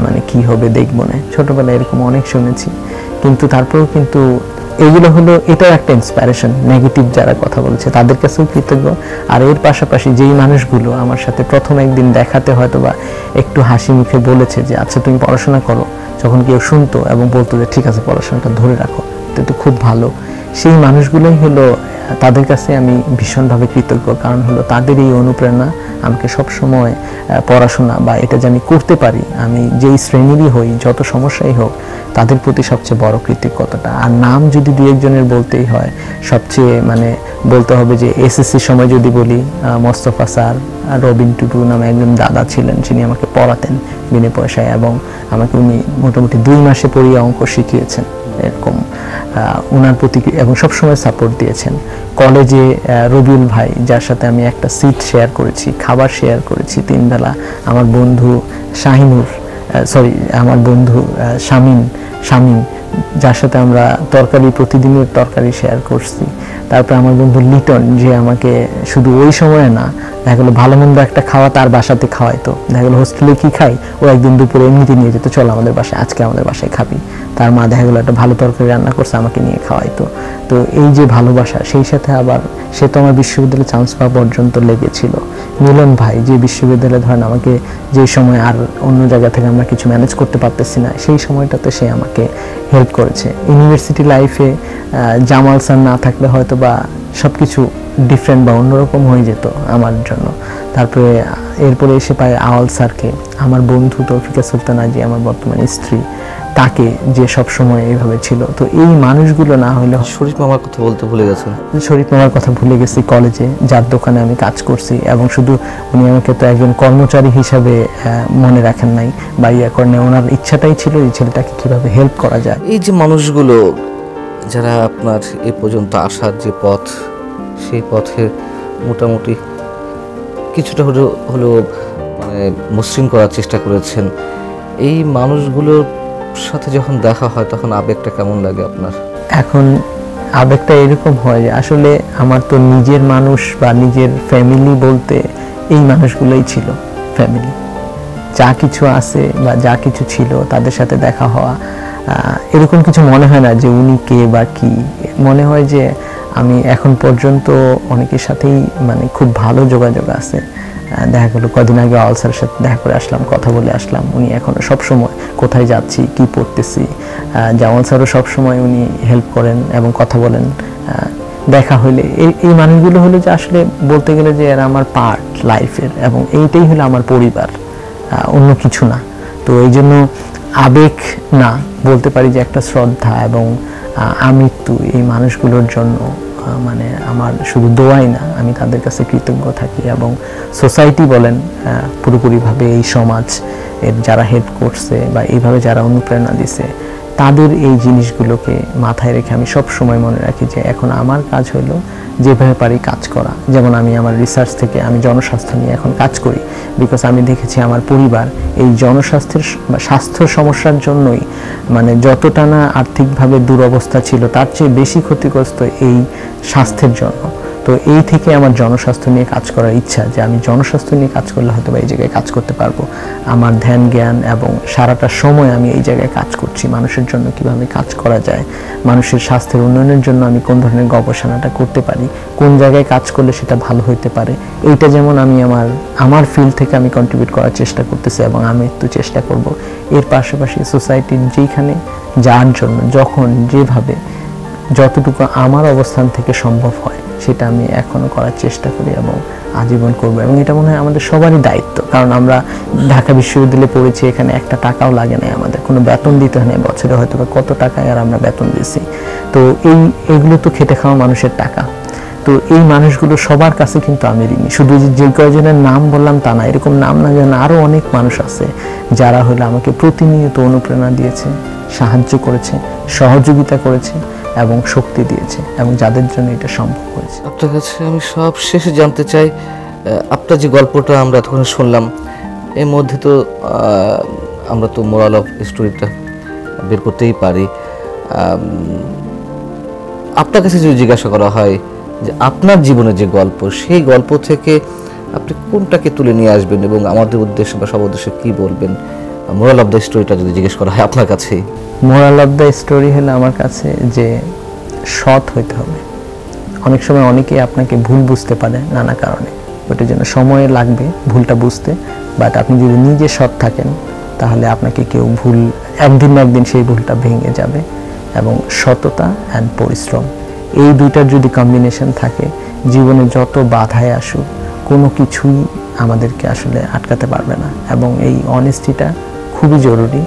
মানে কি হবে দেখবো না। ছোটবেলায় এরকম অনেক শুনেছি, কিন্তু তারপরেও কিন্তু এগুলো হলো এটাও একটা ইন্সপিরেশন। নেগেটিভ যারা কথা বলছে তাদের কাছেও কৃতজ্ঞ। আর এর পাশাপাশি যেই মানুষগুলো আমার সাথে প্রথম একদিন দেখাতে হয়তো বা একটু হাসি মুখে বলেছে যে আচ্ছা তুমি পড়াশোনা করো, যখন কেউ শুনতো এবং বলতো যে ঠিক আছে পড়াশোনাটা ধরে রাখো, এটা তো খুব ভালো, সেই মানুষগুলোই হলো তাদের কাছে আমি ভীষণভাবে কৃতজ্ঞ। কারণ হলো তাদের এই অনুপ্রেরণা আমাকে সবসময় পড়াশোনা বা এটা যে আমি করতে পারি, আমি যেই শ্রেণীরই হই, যত সমস্যাই হোক, তাদের প্রতি সবচেয়ে বড় কৃতজ্ঞতাটা। আর নাম যদি দু একজনের বলতেই হয়, সবচেয়ে বলতে হবে যে এসএসসির সময় যদি বলি, মোস্তফা স্যার, রবিন টুটু নামে একজন দাদা ছিলেন, যিনি আমাকে পড়াতেন বিনা পয়সায়, এবং আমাকে উনি মোটামুটি 2 মাসে পড়িয়ে অঙ্ক শিখিয়েছেন এরকম। ওনার প্রতি এবং সবসময় সাপোর্ট দিয়েছেন। কলেজে রবিউল ভাই, যার সাথে আমি একটা সিট শেয়ার করেছি, খাবার শেয়ার করেছি 3 বেলা। আমার বন্ধু আমার বন্ধু শামীম, যার সাথে আমরা প্রতিদিনের তরকারি শেয়ার করছি। তারপর আমার বন্ধু লিটন, যে আমাকে শুধু ওই সময়ে না, দেখা গেলো ভালো মন্দ একটা খাওয়া তার বাসাতে খাওয়াইতো। দেখা গেলো হোস্টেলে কি খাই, ও একদিন দুপুরে এমনিতে নিয়ে যেত, চলো আমাদের বাসায়, আজকে আমাদের বাসায় খাবি। তার মা দেখা গেলো একটা ভালো তরকারি রান্না করছে, আমাকে নিয়ে খাওয়াইতো। তো এই যে ভালোবাসা, সেই সাথে আবার সে তো আমার বিশ্ববিদ্যালয়ে চান্স পাওয়া পর্যন্ত লেগেছিল। মিলন ভাই, যে বিশ্ববিদ্যালয়ে ধরেন আমাকে যে সময় আর অন্য জায়গা থেকে আমরা কিছু ম্যানেজ করতে পারতেছি না, সেই সময়টাতে সে আমাকে হেল্প করেছে। ইউনিভার্সিটি লাইফে জামাল স্যার না থাকলে হয়তো বা সব কিছু ডিফারেন্ট বা অন্যরকম হয়ে যেত আমার জন্য। তারপরে এরপরে এসে পাই আওয়াল স্যারকে, আমার বন্ধু তৌফিকা সুলতানা, যে আমার বর্তমান স্ত্রী, তাকে, যে সব সময় এইভাবে ছিল। তো এই মানুষগুলো না হলে। শরীফ মামার কথা বলতে ভুলে গেছেন। শরীফ মামার কথা ভুলে গেছি, কলেজে যার দোকানে আমি কাজ করছি, এবং শুধু উনি আমাকে তো একজন কর্মচারী হিসাবে মনে রাখেন নাই বা ইয়ে করেন, ওনার ইচ্ছাটাই ছিল এই ছেলেটাকে কিভাবে হেল্প করা যায়। এই যে মানুষগুলো যারা আপনার এ পর্যন্ত আসার যে পথ, সেই পথে মোটামুটি কিছুটা হলেও মসৃণ করার চেষ্টা করেছেন, এই মানুষগুলোর সাথে যখন দেখা হয় তখন আবেগটা কেমন লাগে আপনার? এখন আবেগটা এরকম হয় যে আসলে আমার তো নিজের মানুষ বা নিজের ফ্যামিলি বলতে এই মানুষগুলোই ছিল ফ্যামিলি। যা কিছু আছে বা যা কিছু ছিল, তাদের সাথে দেখা হওয়া, এরকম কিছু মনে হয় না যে উনি কে বা কি। মনে হয় যে আমি এখন পর্যন্ত অনেকের সাথেই খুব ভালো যোগাযোগ আছে। দেখা গেলো কদিন আগে আওয়াল স্যারের সাথে দেখা করে আসলাম, কথা বলে আসলাম। উনি এখনো সবসময় কোথায় যাচ্ছি, কি পড়তেছি, জামাল স্যারও সবসময় উনি হেল্প করেন এবং কথা বলেন। দেখা হইলে এই মানুষগুলো হলো যে আসলে বলতে গেলে যে এরা আমার পার্ট লাইফের, এবং এইটাই হলো আমার পরিবার, অন্য কিছু না। তো এই জন্য আবেগ না, বলতে পারি যে একটা শ্রদ্ধা এবং আমৃত্যু এই মানুষগুলোর জন্য আমার শুধু দোয়াই না, আমি তাদের কাছে কৃতজ্ঞ থাকি। এবং সোসাইটি বলেন, পুরোপুরিভাবে এই সমাজ এর যারা হেল্প করছে বা এইভাবে যারা অনুপ্রেরণা দিছে, তাদের এই জিনিসগুলোকে মাথায় রেখে আমি সব সময় মনে রাখি যে এখন আমার কাজ হলো যেভাবে পারি কাজ করা। যেমন আমি আমার রিসার্চ থেকে আমি জনস্বাস্থ্য নিয়ে এখন কাজ করি, বিকজ আমি দেখেছি আমার পরিবার এই জনস্বাস্থ্যের বা স্বাস্থ্য সমস্যার জন্যই যতটা না আর্থিকভাবে দুরবস্থা ছিল, তার চেয়ে বেশি ক্ষতিগ্রস্ত এই স্বাস্থ্যের জন্য। তো এই থেকে আমার জনস্বাস্থ্য নিয়ে কাজ করার ইচ্ছা, যে আমি জনস্বাস্থ্য নিয়ে কাজ করলে হয়তো বা এই জায়গায় কাজ করতে পারবো। আমার ধ্যান জ্ঞান এবং সারাটা সময় আমি এই জায়গায় কাজ করছি, মানুষের জন্য কিভাবে কাজ করা যায়, মানুষের স্বাস্থ্যের উন্নয়নের জন্য আমি কোন ধরনের গবেষণাটা করতে পারি, কোন জায়গায় কাজ করলে সেটা ভালো হইতে পারে। এইটা যেমন আমি আমার ফিল্ড থেকে আমি কন্ট্রিবিউট করার চেষ্টা করতেছি, এবং আমি একটু চেষ্টা করব এর পাশাপাশি সোসাইটির যেখানে যার জন্য যখন যেভাবে যতটুকু আমার অবস্থান থেকে সম্ভব হয় সেটা আমি এখনো করার চেষ্টা করি এবং আজীবন করব। এবং এটা মনে হয় আমাদের সবারই দায়িত্ব, কারণ আমরা ঢাকা বিশ্ববিদ্যালয়ে পড়েছি, এখানে একটা টাকাও লাগে না, আমাদের কোনো বেতন দিতে হয় না, বছরে হয়তো বা কত টাকায় আর আমরা বেতন দিছি। তো এইগুলো তো খেটে খাওয়া মানুষের টাকা। তো এই মানুষগুলো সবার কাছে কিন্তু আমি ঋণী। শুধু যে কয়েকজনের নাম বললাম তা না, এরকম নাম না জানা আরও অনেক মানুষ আছে যারা হলো আমাকে প্রতিনিয়ত অনুপ্রেরণা দিয়েছে, সাহায্য করেছে, সহযোগিতা করেছে এবং শক্তি দিয়েছে, এবং যাদের জন্য এটা সম্ভব হয়েছে। আপনার কাছে আমি সব শেষে জানতে চাই, আপনার যে গল্পটা আমরা এতক্ষণ শুনলাম, এর মধ্যে তো আমরা তো মোরাল অফ স্টোরিটা বের করতেই পারি। আপনার কাছে যদি জিজ্ঞাসা করা হয় যে আপনার জীবনের যে গল্প, সেই গল্প থেকে আপনি কোনটাকে তুলে নিয়ে আসবেন এবং আমাদের উদ্দেশ্যে বা সব উদ্দেশ্যে কী বলবেন, মোরাল অফ দ্য স্টোরিটা যদি জিজ্ঞেস করা হয় আপনার কাছে? মোরাল অফ দ্য স্টোরি হলো আমার কাছে যে সৎ হইতে হবে। অনেক সময় অনেকেই আপনাকে ভুল বুঝতে পারে নানা কারণে, ওটার জন্য সময় লাগবে ভুলটা বুঝতে, বাট আপনি যদি নিজে সৎ থাকেন তাহলে আপনাকে কেউ একদিন না একদিন সেই ভুলটা ভেঙে যাবে। এবং সততা অ্যান্ড পরিশ্রম, এই দুইটার যদি কম্বিনেশন থাকে, জীবনে যত বাধায় আসুক কোনো কিছুই আমাদেরকে আসলে আটকাতে পারবে না। এবং এই অনেস্টিটা খুবই জরুরি,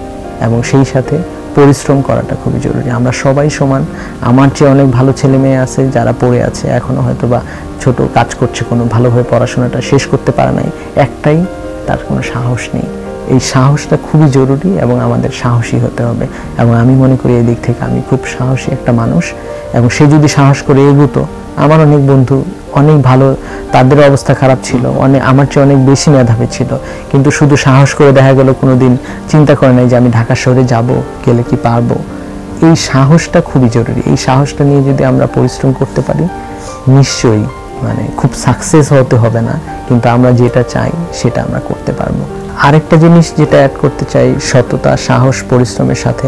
এবং সেই সাথে পরিশ্রম করাটা খুবই জরুরি। আমরা সবাই সমান। আমার চেয়ে অনেক ভালো ছেলে মেয়ে আছে যারা পড়ে আছে এখনও, হয়তো বা ছোট কাজ করছে, কোনো ভালোভাবে পড়াশোনাটা শেষ করতে পারে নাই, একটাই তার কোনো সাহস নেই। এই সাহসটা খুবই জরুরি এবং আমাদের সাহসী হতে হবে। এবং আমি মনে করি এই দিক থেকে আমি খুব সাহসী একটা মানুষ। এবং সে যদি সাহস করে এগোতো, আমার অনেক বন্ধু অনেক ভালো, তাদের অবস্থা খারাপ ছিল, আমার চেয়ে অনেক বেশি মেধাবী ছিল, কিন্তু শুধু সাহস করে দেখা গেল কোনো দিন চিন্তা করে নাই যে আমি ঢাকা শহরে যাব, গেলে কি পারবো। এই সাহসটা খুবই জরুরি। এই সাহসটা নিয়ে যদি আমরা পরিশ্রম করতে পারি, নিশ্চয়ই খুব সাকসেস হতে হবে না, কিন্তু আমরা যেটা চাই সেটা আমরা করতে পারবো। আরেকটা জিনিস যেটা অ্যাড করতে চাই, সততা, সাহস, পরিশ্রমের সাথে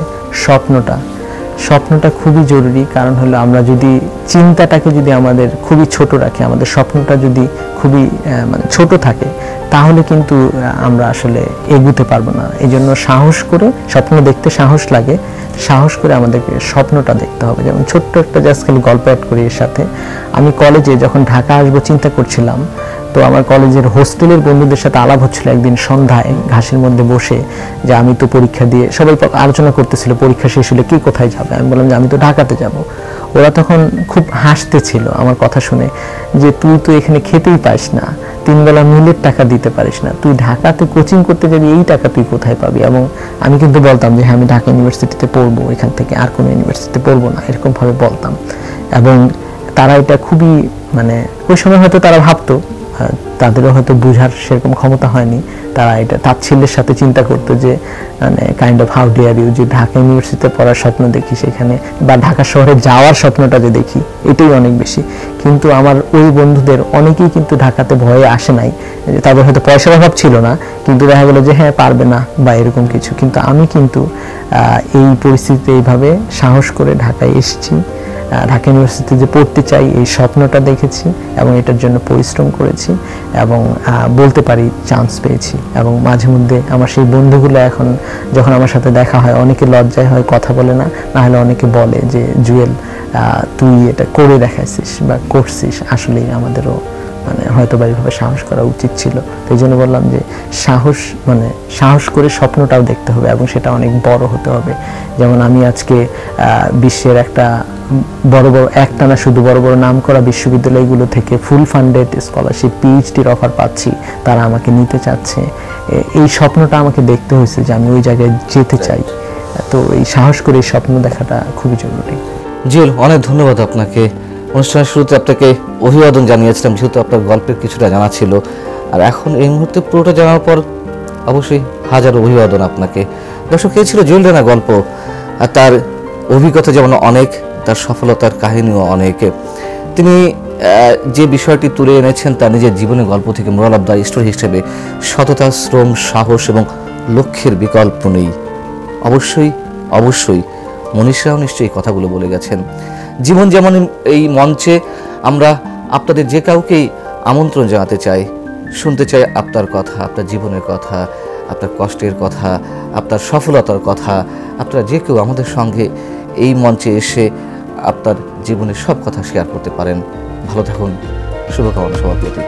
স্বপ্নটা খুবই জরুরি। কারণ হলো আমরা যদি চিন্তাটাকে যদি আমাদের খুবই ছোট রাখি, আমাদের স্বপ্নটা যদি খুবই ছোট থাকে, তাহলে কিন্তু আমরা আসলে এগুতে পারবো না। এই জন্য সাহস করে স্বপ্ন দেখতে সাহস লাগে, সাহস করে আমাদেরকে স্বপ্নটা দেখতে হবে। যেমন ছোট্ট একটা জাস্ট খালি গল্প অ্যাড করি এর সাথে। আমি কলেজে যখন ঢাকা আসবো চিন্তা করছিলাম, তো আমার কলেজের হোস্টেলের বন্ধুদের সাথে আলাপ হচ্ছিল একদিন সন্ধ্যায় ঘাসের মধ্যে বসে, যে আমি তো পরীক্ষা দিয়ে, সবাই আলোচনা করতেছিল পরীক্ষা শেষ হলে কি কোথায় যাবে। আমি বললাম যে আমি তো ঢাকাতে যাব। ওরা তখন খুব হাসতেছিল আমার কথা শুনে, যে তুই তো এখানে খেতেই পাস না, 3 বেলা মিলের টাকা দিতে পারিস না, তুই ঢাকাতে কোচিং করতে যাবি, এই টাকা তুই কোথায় পাবি। এবং আমি কিন্তু বলতাম যে হ্যাঁ আমি ঢাকা ইউনিভার্সিটিতে পড়বো, এখান থেকে আর কোনো ইউনিভার্সিটিতে পড়বো না, এরকমভাবে বলতাম। এবং তারা এটা খুবই ওই সময় হয়তো তারা ভাবতো, তাদেরও হয়তো বোঝার সেরকম ক্ষমতা হয়নি, তারা এটা তাচ্ছিল্যের সাথে চিন্তা করতো যে kind of how dare you, যে ঢাকা ইউনিভার্সিটিতে পড়ার স্বপ্ন দেখি সেখানে, বা ঢাকা শহরে যাওয়ার স্বপ্নটা যে দেখি, এটাই অনেক বেশি। কিন্তু আমার ওই বন্ধুদের অনেকেই কিন্তু ঢাকাতে ভয়ে আসে নাই, তাদের হয়তো পয়সার অভাব ছিল না, কিন্তু দেখা গেলো যে হ্যাঁ পারবে না বা এরকম কিছু। কিন্তু আমি কিন্তু এই পরিস্থিতিতে এইভাবে সাহস করে ঢাকায় এসেছি, ঢাকা ইউনিভার্সিটিতে যে পড়তে চাই এই স্বপ্নটা দেখেছি এবং এটার জন্য পরিশ্রম করেছি, এবং বলতে পারি চান্স পেয়েছি। এবং মাঝে মধ্যে আমার সেই বন্ধুগুলো এখন যখন আমার সাথে দেখা হয়, অনেকে লজ্জায় হয়, কথা বলে না, না হলে অনেকে বলে যে জুয়েল তুই এটা করে দেখাইছিস বা করছিস, আসলেই আমাদেরও হয়তো বা এইভাবে সাহস করা উচিত ছিল। তো এই জন্য বললাম যে সাহস করে স্বপ্নটাও দেখতে হবে এবং সেটা অনেক বড় হতে হবে। যেমন আমি আজকে বিশ্বের একটা বড় একটা না শুধু বড় নাম করা বিশ্ববিদ্যালয়গুলো থেকে ফুল ফান্ডেড স্কলারশিপ, পিএইচডির অফার পাচ্ছি, তারা আমাকে নিতে চাচ্ছে। এই স্বপ্নটা আমাকে দেখতে হয়েছে যে আমি ওই জায়গায় যেতে চাই। তো এই সাহস করে এই স্বপ্ন দেখাটা খুবই জরুরি। জুয়েল, অনেক ধন্যবাদ আপনাকে। অনুষ্ঠানের শুরুতে আপনাকে অভিবাদন জানিয়েছিলাম, যেহেতু আপনার গল্পের কিছুটা জানা ছিল, আর এখন এই মুহূর্তে পুরোটা জানার পর অবশ্যই হাজার অভিবাদন আপনাকে। দর্শক, এই ছিল জুয়েল রানা গল্প, আর তার অভিজ্ঞতা যেমন অনেক, তার সফলতার কাহিনীও অনেক। তিনি যে বিষয়টি তুলে এনেছেন তার নিজের জীবনের গল্প থেকে মোরাল অফ দ্য স্টোরি হিসেবে সততা, শ্রম, সাহস এবং লক্ষ্যের বিকল্প নেই। অবশ্যই মনীষরাও নিশ্চয়ই কথাগুলো বলে গেছেন। জীবন যেমন এই মঞ্চে আমরা আপনাদের যে কাউকেই আমন্ত্রণ জানাতে চাই, শুনতে চাই আপনার কথা, আপনার জীবনের কথা, আপনার কষ্টের কথা, আপনার সফলতার কথা। আপনারা যে কেউ আমাদের সঙ্গে এই মঞ্চে এসে আপনার জীবনের সব কথা শেয়ার করতে পারেন। ভালো থাকুন, শুভকামনা সবার প্রতি।